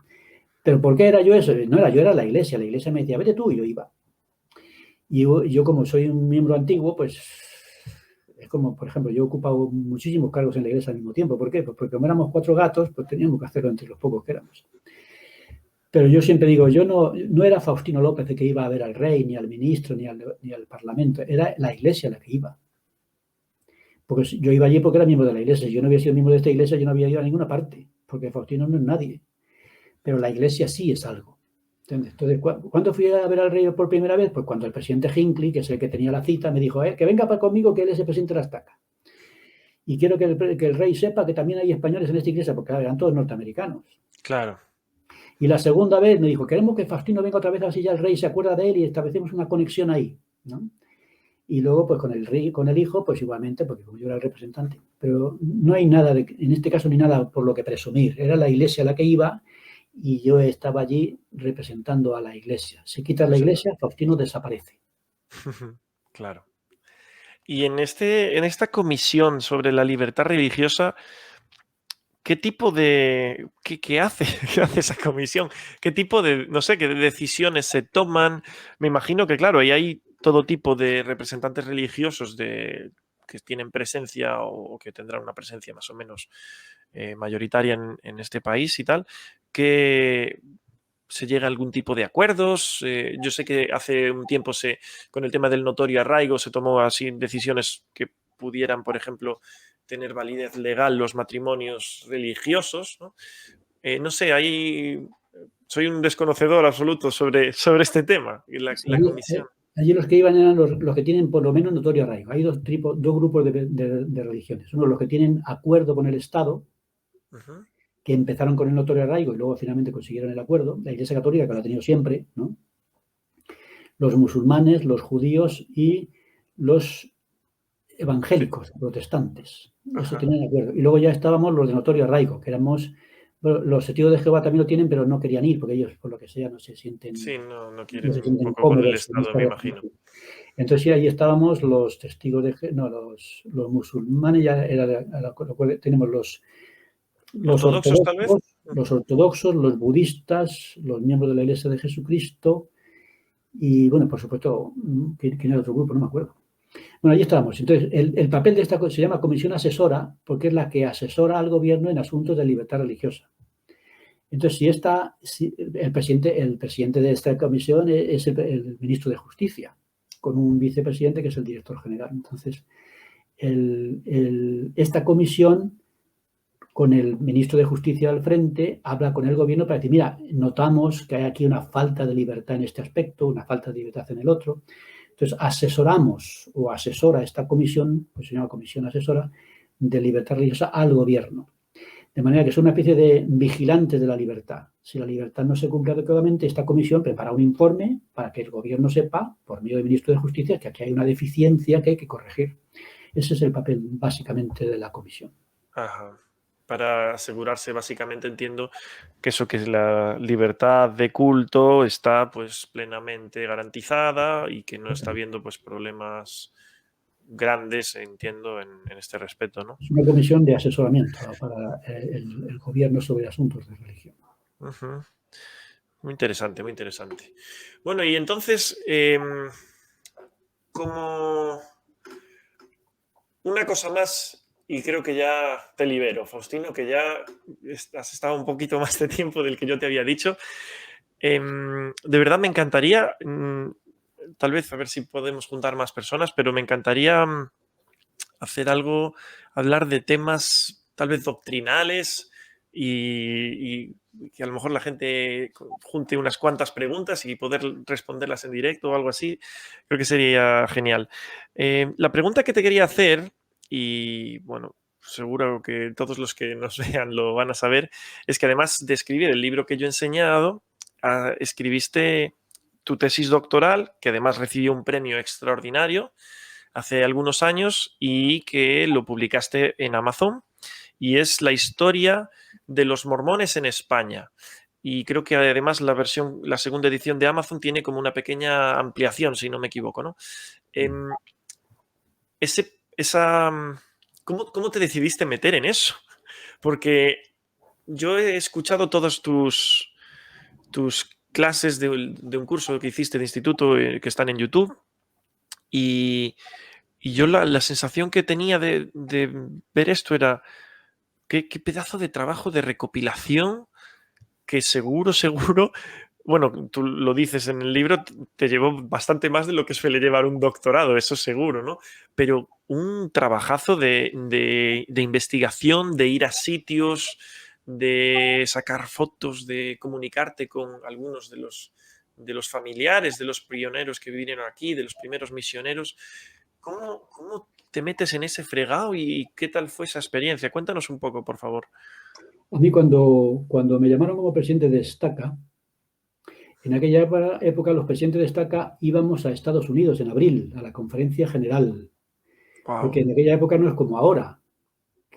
Speaker 2: ¿Pero por qué era yo eso? No era yo, era la Iglesia. La Iglesia me decía, vete tú, y yo iba. Y yo, como soy un miembro antiguo, pues es como, por ejemplo, yo he ocupado muchísimos cargos en la Iglesia al mismo tiempo. ¿Por qué? Pues porque como éramos 4 gatos, pues teníamos que hacerlo entre los pocos que éramos. Pero yo siempre digo, yo no era Faustino López de que iba a ver al rey, ni al ministro, ni al parlamento. Era la Iglesia la que iba. Porque yo iba allí porque era miembro de la Iglesia. Si yo no había sido miembro de esta Iglesia, yo no había ido a ninguna parte. Porque Faustino no es nadie. Pero la Iglesia sí es algo. ¿Entiendes? Entonces, ¿cuándo fui a ver al rey por primera vez? Pues cuando el presidente Hinckley, que es el que tenía la cita, me dijo, que venga para conmigo, que él es el presidente de la estaca. Y quiero que el rey sepa que también hay españoles en esta iglesia, porque eran todos norteamericanos.
Speaker 1: claro.
Speaker 2: Y la segunda vez me dijo, queremos que Faustino venga otra vez, así ya el rey se acuerda de él y establecemos una conexión ahí, ¿no? Y luego, pues con el rey, con el hijo, pues igualmente, porque como yo era el representante. Pero no hay nada, en este caso, ni nada por lo que presumir. Era la iglesia a la que iba y yo estaba allí representando a la iglesia. Si quitas la iglesia, Faustino desaparece.
Speaker 1: Claro. Y en esta comisión sobre la libertad religiosa, ¿qué tipo de qué hace qué hace esa comisión? ¿Qué tipo de, no sé, qué decisiones se toman? Me imagino que, claro, ahí hay todo tipo de representantes religiosos que tienen presencia o que tendrán una presencia más o menos mayoritaria en este país y tal, que se llega a algún tipo de acuerdos. Yo sé que hace un tiempo con el tema del notorio arraigo se tomó así decisiones que pudieran, por ejemplo, tener validez legal los matrimonios religiosos, ¿no? No sé, ahí soy un desconocedor absoluto sobre este tema, la comisión.
Speaker 2: Allí los que iban eran los que tienen por lo menos notorio arraigo. Hay dos grupos de religiones. Uno, los que tienen acuerdo con el Estado,
Speaker 1: Ujú.
Speaker 2: que empezaron con el notorio arraigo y luego finalmente consiguieron el acuerdo. La Iglesia Católica, que lo ha tenido siempre, ¿no? Los musulmanes, los judíos y los
Speaker 1: Sí.
Speaker 2: evangélicos, protestantes. Eso
Speaker 1: Ajá.
Speaker 2: tenían acuerdo. Y luego ya estábamos los de notorio arraigo, que éramos, bueno, los testigos de Jehová también lo tienen, pero no querían ir, porque ellos, por lo que sea,
Speaker 1: Sí, no, no
Speaker 2: no se
Speaker 1: quieren un
Speaker 2: sienten
Speaker 1: poco con el
Speaker 2: cómodos en
Speaker 1: Estado,
Speaker 2: esta
Speaker 1: me
Speaker 2: relación.
Speaker 1: imagino.
Speaker 2: Entonces sí, ahí estábamos los testigos de no, los musulmanes, ya era lo cual tenemos los
Speaker 1: ¿Ortodoxos tal vez?
Speaker 2: ortodoxos, los budistas, los miembros de la Iglesia de Jesucristo y, bueno, por supuesto, ¿quién era otro grupo? No me acuerdo. Bueno, ahí estábamos. Entonces, el papel de esta se llama comisión asesora porque es la que asesora al gobierno en asuntos de libertad religiosa. Entonces, si el presidente de esta comisión es el ministro de Justicia, con un vicepresidente que es el director general. Entonces, esta comisión, con el ministro de Justicia al frente, habla con el gobierno para decir, mira, notamos que hay aquí una falta de libertad en este aspecto, una falta de libertad en el otro. Entonces, asesoramos o asesora esta comisión, pues se llama comisión asesora de libertad religiosa al gobierno. De manera que es una especie de vigilantes de la libertad. Si la libertad no se cumple adecuadamente, esta comisión prepara un informe para que el gobierno sepa, por medio del ministro de Justicia, que aquí hay una deficiencia que hay que corregir. Ese es el papel básicamente de la comisión.
Speaker 1: Ajá. Para asegurarse, básicamente entiendo que eso, que la libertad de culto está pues plenamente garantizada y que no está habiendo pues problemas grandes, entiendo, en este respecto, ¿no?
Speaker 2: Es una comisión de asesoramiento para el gobierno sobre asuntos de religión.
Speaker 1: Ujú. Muy interesante, muy interesante. Bueno, y entonces, como una cosa más, y creo que ya te libero, Faustino, que ya has estado un poquito más de tiempo del que yo te había dicho. De verdad me encantaría, tal vez a ver si podemos juntar más personas, pero me encantaría hacer algo, hablar de temas tal vez doctrinales y que a lo mejor la gente junte unas cuantas preguntas y poder responderlas en directo o algo así. Creo que sería genial. La pregunta que te quería hacer, y bueno, seguro que todos los que nos vean lo van a saber, es que además de escribir el libro que yo he enseñado, escribiste tu tesis doctoral, que además recibió un premio extraordinario hace algunos años y que lo publicaste en Amazon, y es la historia de los mormones en España. Y creo que además la segunda edición de Amazon tiene como una pequeña ampliación, si no me equivoco, ¿no? ¿Cómo te decidiste meter en eso? Porque yo he escuchado todas tus clases de un curso que hiciste de instituto que están en YouTube, y yo la sensación que tenía de ver esto era qué pedazo de trabajo de recopilación que seguro, bueno, tú lo dices en el libro, te llevó bastante más de lo que suele llevar un doctorado, eso seguro, ¿no? Pero un trabajazo de investigación, de ir a sitios, de sacar fotos, de comunicarte con algunos de los familiares, de los pioneros que vinieron aquí, de los primeros misioneros. ¿Cómo te metes en ese fregado y qué tal fue esa experiencia? Cuéntanos un poco, por favor.
Speaker 2: A mí cuando me llamaron como presidente de Estaca, en aquella época los presidentes de Estaca íbamos a Estados Unidos en abril, a la conferencia general,
Speaker 1: Wow.
Speaker 2: porque en aquella época no es como ahora,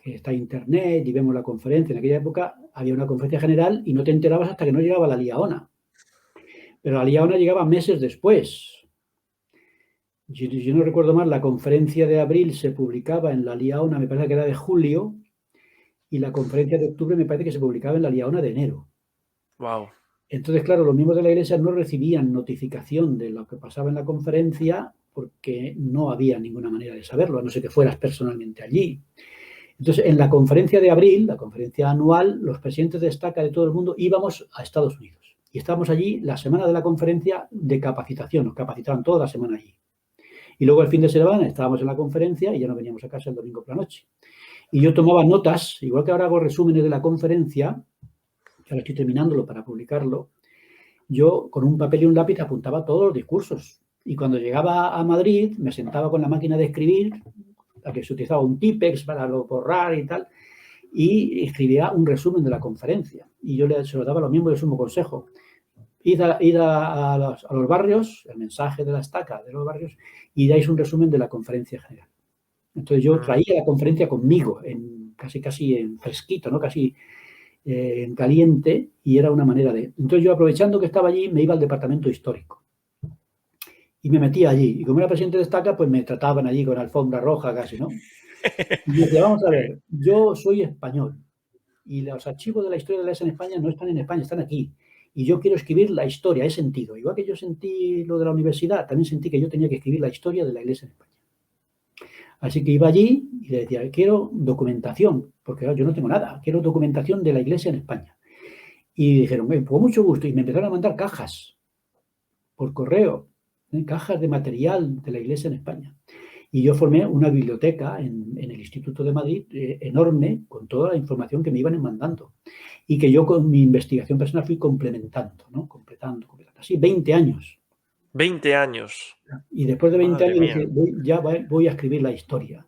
Speaker 2: que está internet y vemos la conferencia. En aquella época había una conferencia general y no te enterabas hasta que no llegaba la Liaona. Pero la Liaona llegaba meses después. Yo no recuerdo mal, la conferencia de abril se publicaba en la Liaona, me parece que era de julio, y la conferencia de octubre me parece que se publicaba en la Liaona de enero.
Speaker 1: Wow.
Speaker 2: Entonces, claro, los miembros de la Iglesia no recibían notificación de lo que pasaba en la conferencia porque no había ninguna manera de saberlo, a no ser que fueras personalmente allí. Entonces, en la conferencia de abril, la conferencia anual, los presidentes de Estaca de todo el mundo íbamos a Estados Unidos. Y estábamos allí la semana de la conferencia de capacitación, nos capacitaban toda la semana allí. Y luego el fin de semana estábamos en la conferencia y ya no veníamos a casa el domingo por la noche. Y yo tomaba notas, igual que ahora hago resúmenes de la conferencia, que ahora estoy terminándolo para publicarlo, yo con un papel y un lápiz apuntaba todos los discursos. Y cuando llegaba a Madrid, me sentaba con la máquina de escribir, la que se utilizaba un Tipex para borrar y tal, y escribía un resumen de la conferencia. Y yo se lo daba a los miembros del Sumo Consejo. Id a los barrios, el mensaje de la Estaca de los barrios, y dais un resumen de la conferencia general. Entonces yo traía la conferencia conmigo, casi en fresquito, ¿no? Casi en caliente, y era una manera de... Entonces yo, aprovechando que estaba allí, me iba al departamento histórico. Y me metía allí. Y como era presidente de Estaca, pues me trataban allí con alfombra roja casi, ¿no? Y me decía, vamos a ver, yo soy español y los archivos de la historia de la Iglesia en España no están en España, están aquí. Y yo quiero escribir la historia, he sentido. Igual que yo sentí lo de la universidad, también sentí que yo tenía que escribir la historia de la Iglesia en España. Así que iba allí y le decía, quiero documentación, porque yo no tengo nada, quiero documentación de la Iglesia en España. Y dijeron, con mucho gusto, y me empezaron a mandar cajas por correo, cajas de material de la Iglesia en España. Y yo formé una biblioteca en el Instituto de Madrid enorme con toda la información que me iban mandando y que yo con mi investigación personal fui complementando, ¿no? Completando. Así 20 años.
Speaker 1: 20 años.
Speaker 2: Y después de 20
Speaker 1: Madre
Speaker 2: años
Speaker 1: mía.
Speaker 2: dije, voy a escribir la historia.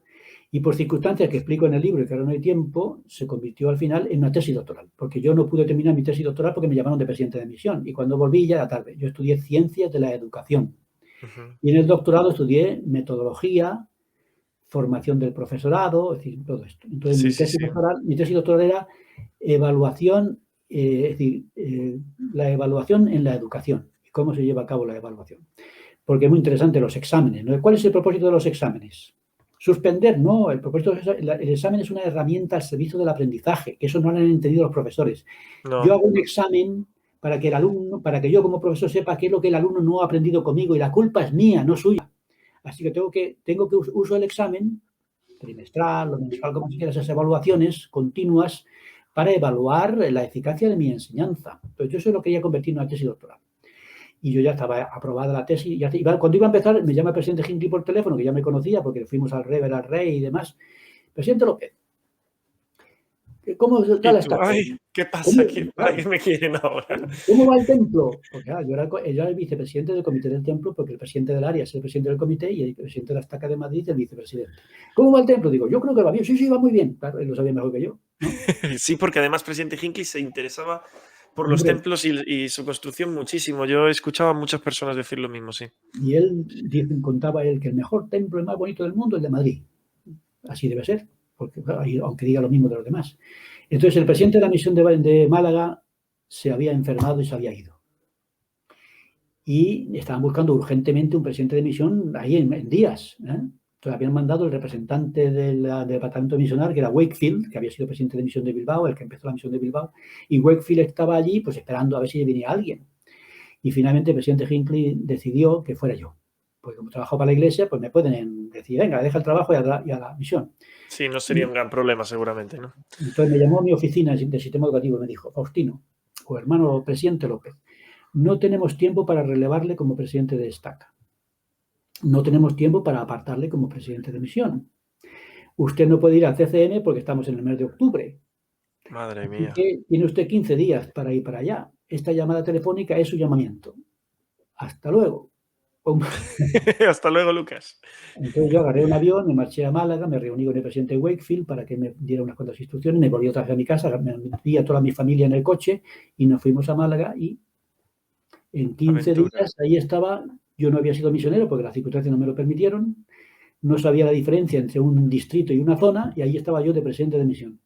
Speaker 2: Y por circunstancias que explico en el libro y que ahora no hay tiempo, se convirtió al final en una tesis doctoral, porque yo no pude terminar mi tesis doctoral porque me llamaron de presidente de misión. Y cuando volví ya era tarde. Yo estudié ciencias de la educación. Y en el doctorado estudié metodología, formación del profesorado, es decir, todo esto. Entonces,
Speaker 1: Sí,
Speaker 2: mi tesis doctoral era evaluación, es decir, la evaluación en la educación y cómo se lleva a cabo la evaluación. Porque es muy interesante los exámenes, ¿no? ¿Cuál es el propósito de los exámenes? Suspender, no, el examen es una herramienta al servicio del aprendizaje, que eso no lo han entendido los profesores.
Speaker 1: No.
Speaker 2: Yo hago un examen para que para que yo como profesor sepa qué es lo que el alumno no ha aprendido conmigo, y la culpa es mía, no suya. Así que tengo que uso el examen trimestral o mensual, como si quieras, esas evaluaciones continuas para evaluar la eficacia de mi enseñanza. Entonces, yo eso lo quería convertir en una tesis doctoral. Y yo ya estaba aprobada la tesis. Cuando iba a empezar, me llama el presidente Hinckley por teléfono, que ya me conocía porque fuimos al Rever, al Rey y demás. Presidente López, ¿cómo está
Speaker 1: Y
Speaker 2: la
Speaker 1: tú,
Speaker 2: estaca?
Speaker 1: ay, ¿qué pasa?
Speaker 2: ¿Cómo,
Speaker 1: ¿Para qué me quieren ahora?
Speaker 2: ¿Cómo va el templo? Porque yo era el vicepresidente del comité del templo, porque el presidente del área es el presidente del comité y el presidente de la estaca de Madrid el vicepresidente. ¿Cómo va el templo? Digo, yo creo que va bien. Sí, sí, va muy bien. Claro, él lo sabía mejor que yo, ¿no?
Speaker 1: Sí, porque además presidente Hinckley se interesaba por los
Speaker 2: Hombre,
Speaker 1: templos y su construcción muchísimo. Yo he escuchado a muchas personas decir lo mismo, sí.
Speaker 2: y él contaba él que el mejor templo, el más bonito del mundo, es el de Madrid. Así debe ser, porque, aunque diga lo mismo de los demás. Entonces, el presidente de la misión de Málaga se había enfermado y se había ido. Y estaban buscando urgentemente un presidente de misión ahí en días. Entonces, habían mandado el representante del departamento misional, que era Wakefield, que había sido presidente de misión de Bilbao, el que empezó la misión de Bilbao. Y Wakefield estaba allí, pues esperando a ver si venía alguien. Y finalmente el presidente Hinckley decidió que fuera yo. Porque como trabajo para la iglesia, pues me pueden decir, venga, deja el trabajo y a la misión.
Speaker 1: Sí, no sería un gran problema seguramente, ¿no?
Speaker 2: Entonces me llamó a mi oficina del sistema educativo y me dijo, Faustino, o hermano presidente López, no tenemos tiempo para relevarle como presidente de estaca. No tenemos tiempo para apartarle como presidente de misión. Usted no puede ir al CCN porque estamos en el mes de octubre.
Speaker 1: Madre
Speaker 2: Así
Speaker 1: mía.
Speaker 2: que tiene usted 15 días para ir para allá. Esta llamada telefónica es su llamamiento. Hasta luego.
Speaker 1: Hasta luego, Lucas.
Speaker 2: Entonces yo agarré un avión, me marché a Málaga, me reuní con el presidente Wakefield para que me diera unas cuantas instrucciones, me volví otra vez a mi casa, me vi a toda mi familia en el coche y nos fuimos a Málaga y en 15
Speaker 1: Aventura.
Speaker 2: días ahí estaba. Yo no había sido misionero porque las circunstancias no me lo permitieron, no sabía la diferencia entre un distrito y una zona y ahí estaba yo de presidente de misión.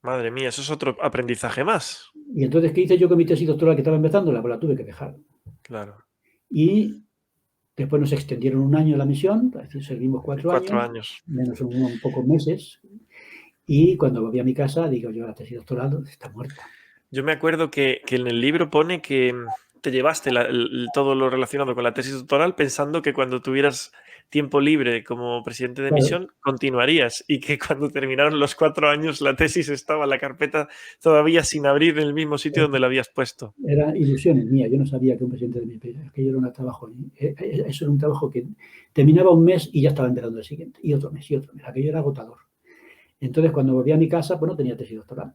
Speaker 1: Madre mía, eso es otro aprendizaje más.
Speaker 2: Y entonces, ¿qué hice yo con mi tesis doctoral que estaba empezando? Pues la tuve que dejar.
Speaker 1: Claro.
Speaker 2: Y después nos extendieron un año la misión, es decir, servimos 4
Speaker 1: 4
Speaker 2: años,
Speaker 1: años.
Speaker 2: menos un pocos meses. Y cuando volví a mi casa, digo yo, la tesis doctoral está muerta.
Speaker 1: Yo me acuerdo que en el libro pone que te llevaste todo lo relacionado con la tesis doctoral pensando que cuando tuvieras tiempo libre como presidente de
Speaker 2: Claro,
Speaker 1: misión continuarías y que cuando terminaron los 4 años la tesis estaba en la carpeta todavía sin abrir en el mismo sitio donde la habías puesto.
Speaker 2: eran ilusiones mías. Yo no sabía que un presidente de mi país, aquello era un trabajo, eso era un trabajo que terminaba un mes y ya estaba empezando el siguiente, y otro mes, y otro mes. Aquello era agotador. Entonces, cuando volví a mi casa, pues no tenía tesis doctoral.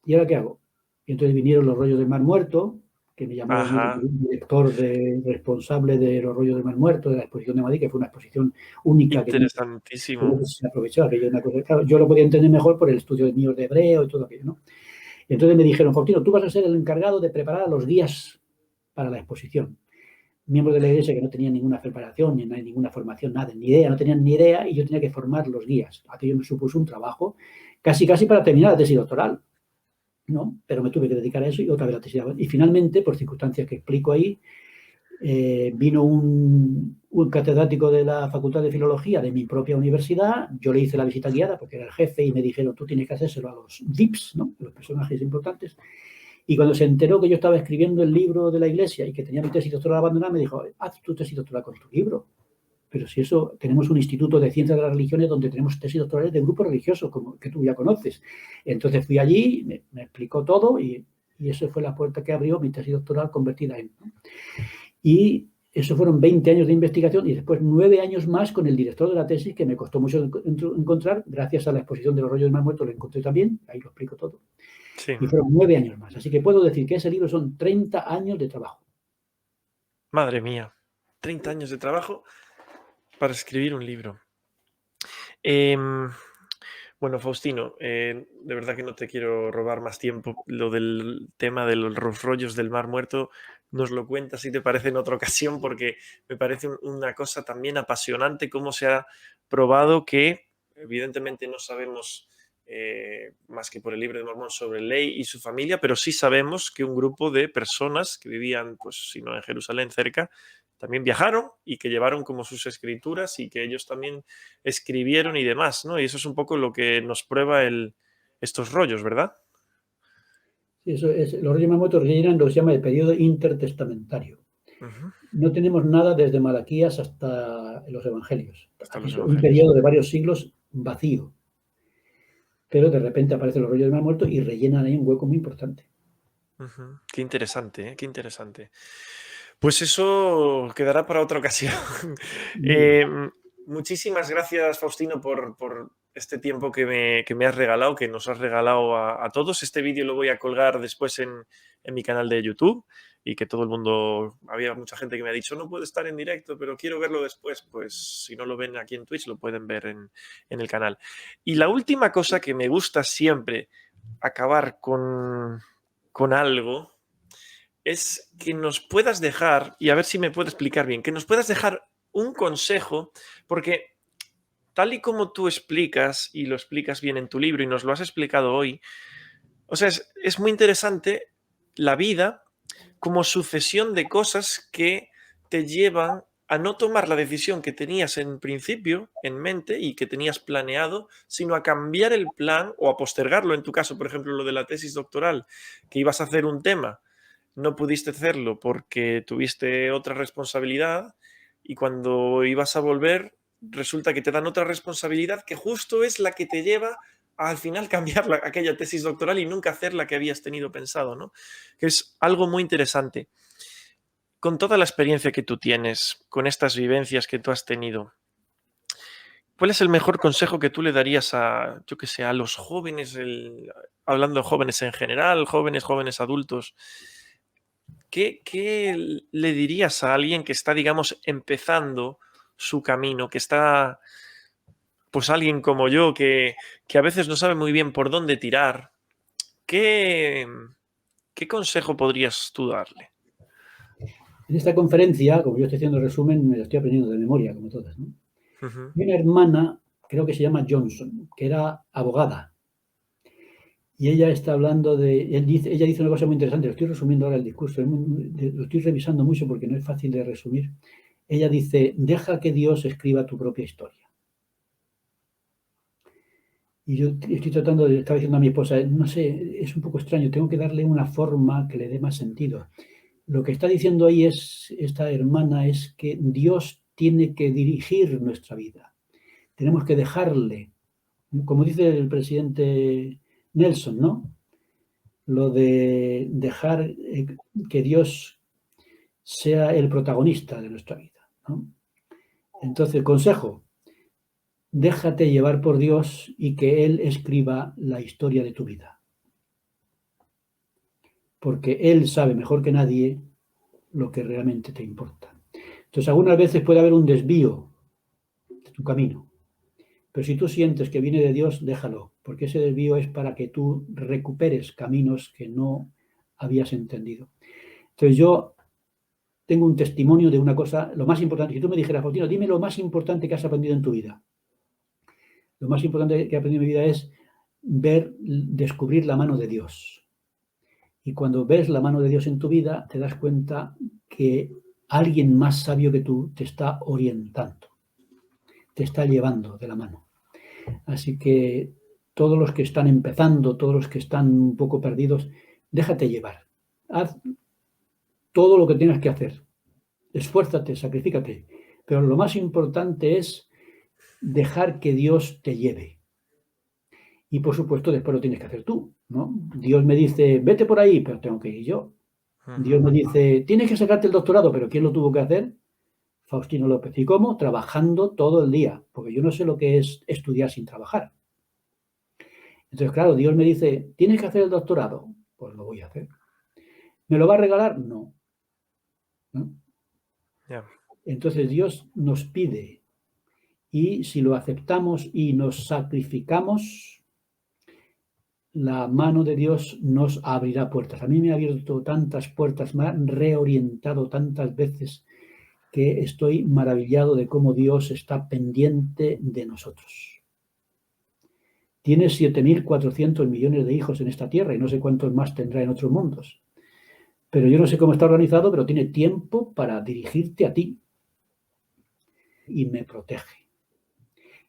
Speaker 2: ¿Y ahora qué hago? Y entonces vinieron los rollos del Mar Muerto, que me llamó el
Speaker 1: Ajá,
Speaker 2: director responsable de los rollos del Mar Muerto, de la exposición de Madrid, que fue una exposición única que
Speaker 1: interesantísimo.
Speaker 2: se aprovechó. Aquello una cosa, claro, yo lo podía entender mejor por el estudio mío de hebreo y todo aquello, ¿no? Entonces me dijeron, Faustino, tú vas a ser el encargado de preparar los guías para la exposición. Miembros de la iglesia que no tenían ninguna preparación, ni ninguna formación, nada, ni idea, no tenían ni idea, y yo tenía que formar los guías. Aquello me supuso un trabajo casi para terminar la tesis doctoral, ¿no? Pero me tuve que dedicar a eso y otra vez la tesis doctoral. Y finalmente, por circunstancias que explico ahí, vino un catedrático de la Facultad de Filología de mi propia universidad, yo le hice la visita guiada porque era el jefe y me dijeron, tú tienes que hacérselo a los VIPs, ¿no? Los personajes importantes. Y cuando se enteró que yo estaba escribiendo el libro de la iglesia y que tenía mi tesis doctoral abandonada, me dijo, haz tu tesis doctoral con tu libro. Pero si eso, tenemos un instituto de ciencias de las religiones donde tenemos tesis doctorales de grupos religiosos, como que tú ya conoces. Entonces fui allí, me explicó todo y eso fue la puerta que abrió mi tesis doctoral convertida en. ¿No? Y eso fueron 20 años de investigación y después 9 años más con el director de la tesis, que me costó mucho encontrar, gracias a la exposición de los rollos del Mar Muerto lo encontré también, ahí lo explico todo.
Speaker 1: Sí.
Speaker 2: Y fueron 9 años más. Así que puedo decir que ese libro son 30 años de trabajo.
Speaker 1: Madre mía. 30 años de trabajo para escribir un libro. Bueno, Faustino, de verdad que no te quiero robar más tiempo. Lo del tema de los rollos del Mar Muerto nos lo cuentas si te parece en otra ocasión, porque me parece una cosa también apasionante cómo se ha probado que evidentemente no sabemos más que por el libro de Mormón sobre Ley y su familia, pero sí sabemos que un grupo de personas que vivían, pues si no en Jerusalén cerca, también viajaron y que llevaron como sus escrituras y que ellos también escribieron y demás, ¿no? Y eso es un poco lo que nos prueba estos rollos, ¿verdad?
Speaker 2: Eso es, los rollos Mar Muerto rellenan lo que se llama el periodo intertestamentario.
Speaker 1: Ujú.
Speaker 2: No tenemos nada desde Malaquías hasta los Evangelios.
Speaker 1: Hasta
Speaker 2: Aquí
Speaker 1: los
Speaker 2: es un
Speaker 1: evangelios.
Speaker 2: periodo de varios siglos vacío, pero de repente aparecen los rollos del Mar Muerto y rellenan ahí un hueco muy importante.
Speaker 1: Ujú. Qué interesante, ¿eh? Qué interesante. Pues eso quedará para otra ocasión.
Speaker 2: Muy bien.
Speaker 1: Muchísimas gracias, Faustino, por este tiempo que me has regalado, que nos has regalado a todos. Este vídeo lo voy a colgar después en mi canal de YouTube y que todo el mundo, había mucha gente que me ha dicho, no puedo estar en directo, pero quiero verlo después. Pues si no lo ven aquí en Twitch, lo pueden ver en el canal. Y la última cosa que me gusta siempre acabar con algo es que nos puedas dejar, y a ver si me puedo explicar bien, que nos puedas dejar un consejo, porque tal y como tú explicas, y lo explicas bien en tu libro y nos lo has explicado hoy, o sea, es muy interesante la vida como sucesión de cosas que te llevan a no tomar la decisión que tenías en principio en mente y que tenías planeado, sino a cambiar el plan o a postergarlo. En tu caso, por ejemplo, lo de la tesis doctoral, que ibas a hacer un tema, no pudiste hacerlo porque tuviste otra responsabilidad y cuando ibas a volver resulta que te dan otra responsabilidad que justo es la que te lleva a, al final cambiar aquella tesis doctoral y nunca hacer la que habías tenido pensado, ¿no? Que es algo muy interesante. Con toda la experiencia que tú tienes, con estas vivencias que tú has tenido, ¿cuál es el mejor consejo que tú le darías a, yo que sé, a los jóvenes, hablando de jóvenes en general, jóvenes adultos? ¿Qué le dirías a alguien que está, digamos, empezando su camino, que está, pues alguien como yo, que a veces no sabe muy bien por dónde tirar? ¿Qué, qué consejo podrías tú darle?
Speaker 2: En esta conferencia, como yo estoy haciendo el resumen, me lo estoy aprendiendo de memoria, como todas, ¿no?
Speaker 1: Ujú.
Speaker 2: Y una hermana, creo que se llama Johnson, que era abogada. Y ella está hablando ella dice una cosa muy interesante, lo estoy resumiendo ahora el discurso, lo estoy revisando mucho porque no es fácil de resumir. Ella dice, deja que Dios escriba tu propia historia. Y yo estoy tratando de, estaba diciendo a mi esposa, no sé, es un poco extraño, tengo que darle una forma que le dé más sentido. Lo que está diciendo ahí esta hermana es que Dios tiene que dirigir nuestra vida. Tenemos que dejarle, como dice el presidente Nelson, ¿no? Lo de dejar que Dios sea el protagonista de nuestra vida, ¿no? Entonces, consejo, déjate llevar por Dios y que Él escriba la historia de tu vida, porque Él sabe mejor que nadie lo que realmente te importa. Entonces, algunas veces puede haber un desvío de tu camino, pero si tú sientes que viene de Dios, déjalo, porque ese desvío es para que tú recuperes caminos que no habías entendido. Entonces, yo tengo un testimonio de una cosa, lo más importante. Si tú me dijeras, Faustino, dime lo más importante que has aprendido en tu vida. Lo más importante que he aprendido en mi vida es descubrir la mano de Dios. Y cuando ves la mano de Dios en tu vida, te das cuenta que alguien más sabio que tú te está orientando, te está llevando de la mano. Así que todos los que están empezando, todos los que están un poco perdidos, déjate llevar. Haz todo lo que tengas que hacer. Esfuérzate, sacrifícate. Pero lo más importante es dejar que Dios te lleve. Y por supuesto, después lo tienes que hacer tú, ¿no? Dios me dice, vete por ahí, pero tengo que ir yo. Dios
Speaker 1: Ujú.
Speaker 2: me dice, tienes que sacarte el doctorado, pero ¿quién lo tuvo que hacer? Faustino López. ¿Y cómo? Trabajando todo el día, porque yo no sé lo que es estudiar sin trabajar. Entonces, claro, Dios me dice, tienes que hacer el doctorado, pues lo voy a hacer. ¿Me lo va a regalar? No. ¿No?
Speaker 1: Ya.
Speaker 2: Entonces Dios nos pide y si lo aceptamos y nos sacrificamos, la mano de Dios nos abrirá puertas. A mí me ha abierto tantas puertas, me ha reorientado tantas veces que estoy maravillado de cómo Dios está pendiente de nosotros. Tiene 7.400 millones de hijos en esta tierra y no sé cuántos más tendrá en otros mundos. Pero yo no sé cómo está organizado, pero tiene tiempo para dirigirte a ti y me protege.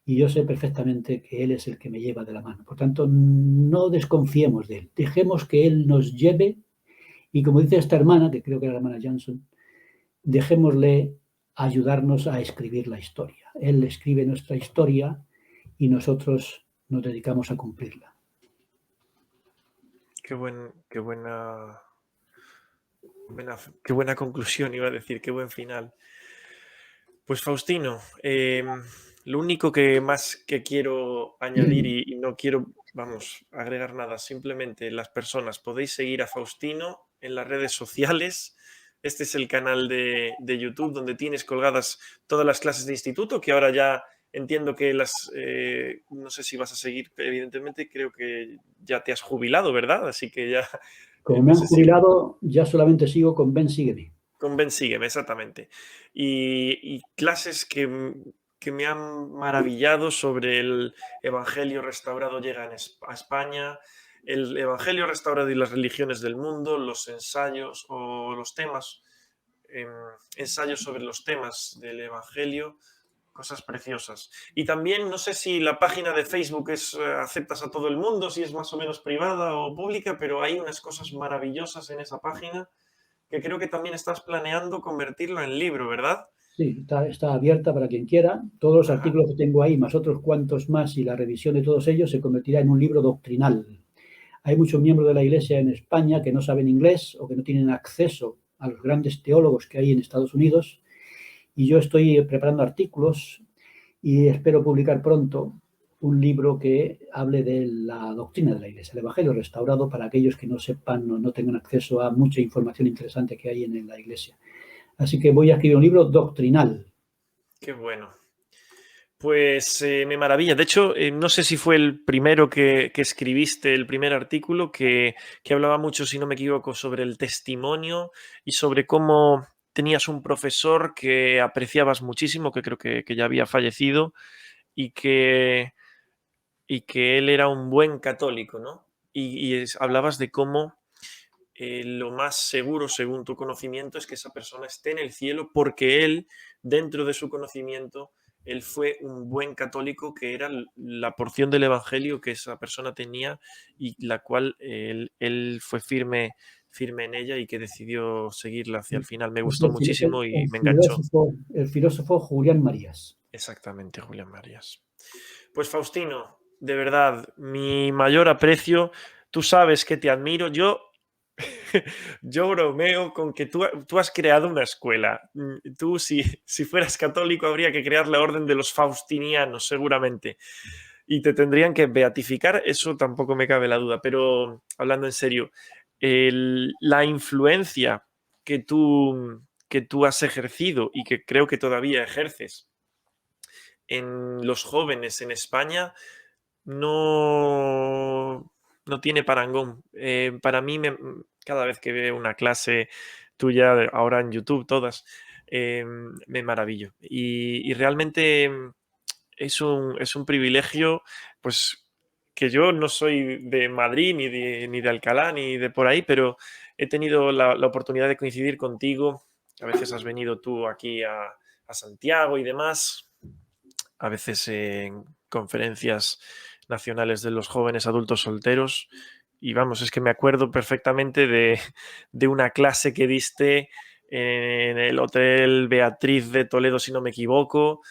Speaker 2: Y yo sé perfectamente que Él es el que me lleva de la mano. Por tanto, no desconfiemos de Él. Dejemos que Él nos lleve y como dice esta hermana, que creo que era la hermana Johnson, dejémosle ayudarnos a escribir la historia. Él escribe nuestra historia y nosotros nos dedicamos a cumplirla.
Speaker 1: Qué buena conclusión, iba a decir, qué buen final. Pues Faustino, lo único que más que quiero añadir y no quiero, vamos, agregar nada, simplemente las personas podéis seguir a Faustino en las redes sociales. Este es el canal de YouTube donde tienes colgadas todas las clases de instituto, que ahora ya entiendo que no sé si vas a seguir, evidentemente creo que ya te has jubilado, ¿verdad? Así que ya,
Speaker 2: Como me
Speaker 1: no
Speaker 2: han
Speaker 1: sé si...
Speaker 2: jubilado, ya solamente sigo con Ven, sígueme.
Speaker 1: Con Ben Sígueme, exactamente. Y clases que me han maravillado sobre el Evangelio restaurado llega a España, el Evangelio restaurado y las religiones del mundo, los ensayos o los temas, em, ensayos sobre los temas del Evangelio, cosas preciosas. Y también no sé si la página de Facebook aceptas a todo el mundo, si es más o menos privada o pública, pero hay unas cosas maravillosas en esa página que creo que también estás planeando convertirlo en libro, ¿verdad?
Speaker 2: Sí, está abierta para quien quiera. Todos los
Speaker 1: Ajá.
Speaker 2: artículos que tengo ahí, más otros cuantos más, y la revisión de todos ellos se convertirá en un libro doctrinal. Hay muchos miembros de la Iglesia en España que no saben inglés o que no tienen acceso a los grandes teólogos que hay en Estados Unidos, y yo estoy preparando artículos y espero publicar pronto un libro que hable de la doctrina de la Iglesia, el Evangelio restaurado, para aquellos que no sepan o no tengan acceso a mucha información interesante que hay en la Iglesia. Así que voy a escribir un libro doctrinal.
Speaker 1: Qué bueno. Pues me maravilla. De hecho, no sé si fue el primero que escribiste, el primer artículo que hablaba mucho, si no me equivoco, sobre el testimonio y sobre cómo tenías un profesor que apreciabas muchísimo, que creo que ya había fallecido, y que él era un buen católico, ¿no? Hablabas de cómo lo más seguro, según tu conocimiento, es que esa persona esté en el cielo porque él, dentro de su conocimiento, él fue un buen católico, que era la porción del Evangelio que esa persona tenía y la cual él fue firme en ella y que decidió seguirla hacia el final. Me
Speaker 2: Es
Speaker 1: gustó muchísimo y me enganchó.
Speaker 2: el filósofo Julián Marías.
Speaker 1: Exactamente, Julián Marías. Pues Faustino, de verdad, mi mayor aprecio, tú sabes que te admiro. Yo bromeo con que tú has creado una escuela. Tú, si fueras católico, habría que crear la orden de los faustinianos, seguramente. Y te tendrían que beatificar, eso tampoco me cabe la duda. Pero hablando en serio, la influencia que tú has ejercido y que creo que todavía ejerces en los jóvenes en España no tiene parangón. Para mí, cada vez que veo una clase tuya, ahora en YouTube, todas, me maravillo. Y realmente es un privilegio, pues que yo no soy de Madrid, ni de Alcalá, ni de por ahí, pero he tenido la oportunidad de coincidir contigo. A veces has venido tú aquí a Santiago y demás, a veces en conferencias nacionales de los jóvenes adultos solteros. Y vamos, es que me acuerdo perfectamente de una clase que diste en el Hotel Beatriz de Toledo, si no me equivoco,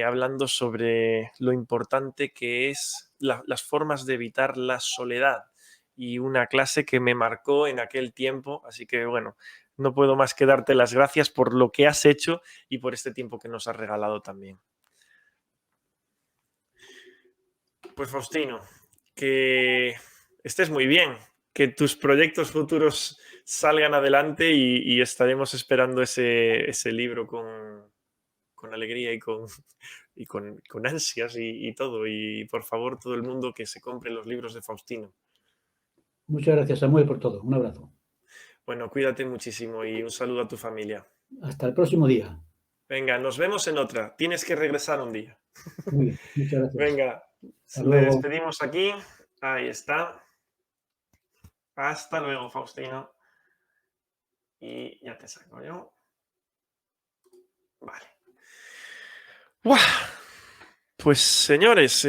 Speaker 1: hablando sobre lo importante que es las formas de evitar la soledad. Y una clase que me marcó en aquel tiempo. Así que bueno, no puedo más que darte las gracias por lo que has hecho y por este tiempo que nos has regalado también. Pues Faustino, que estés muy bien, que tus proyectos futuros salgan adelante y estaremos esperando ese libro con alegría con ansias y todo. Y por favor, todo el mundo que se compre los libros de Faustino.
Speaker 2: Muchas gracias, Samuel, por todo. Un abrazo.
Speaker 1: Bueno, cuídate muchísimo y un saludo a tu familia.
Speaker 2: Hasta el próximo día.
Speaker 1: Venga, nos vemos en otra. Tienes que regresar un día.
Speaker 2: Muy bien, muchas gracias.
Speaker 1: Venga,
Speaker 2: Hasta
Speaker 1: le
Speaker 2: luego.
Speaker 1: despedimos aquí. Ahí está. Hasta luego, Faustino. Y ya te saco yo. Vale. ¡Buah! Pues señores,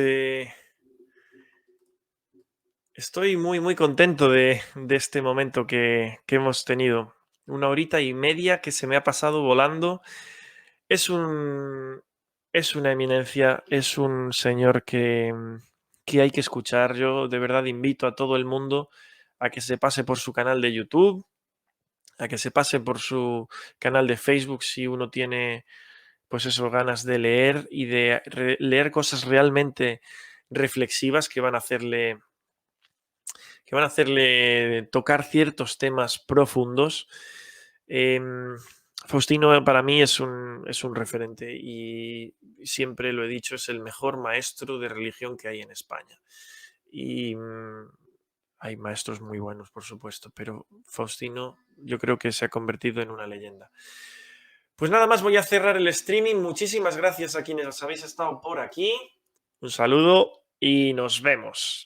Speaker 1: estoy muy, muy contento de este momento que hemos tenido. Una horita y media que se me ha pasado volando. Es una eminencia, es un señor que hay que escuchar. Yo de verdad invito a todo el mundo a que se pase por su canal de YouTube, a que se pase por su canal de Facebook si uno tiene, pues eso, ganas de leer y de leer cosas realmente reflexivas que van a hacerle tocar ciertos temas profundos. Faustino para mí es un referente y siempre lo he dicho, es el mejor maestro de religión que hay en España. Y hay maestros muy buenos, por supuesto, pero Faustino yo creo que se ha convertido en una leyenda. Pues nada más, voy a cerrar el streaming. Muchísimas gracias a quienes habéis estado por aquí. Un saludo y nos vemos.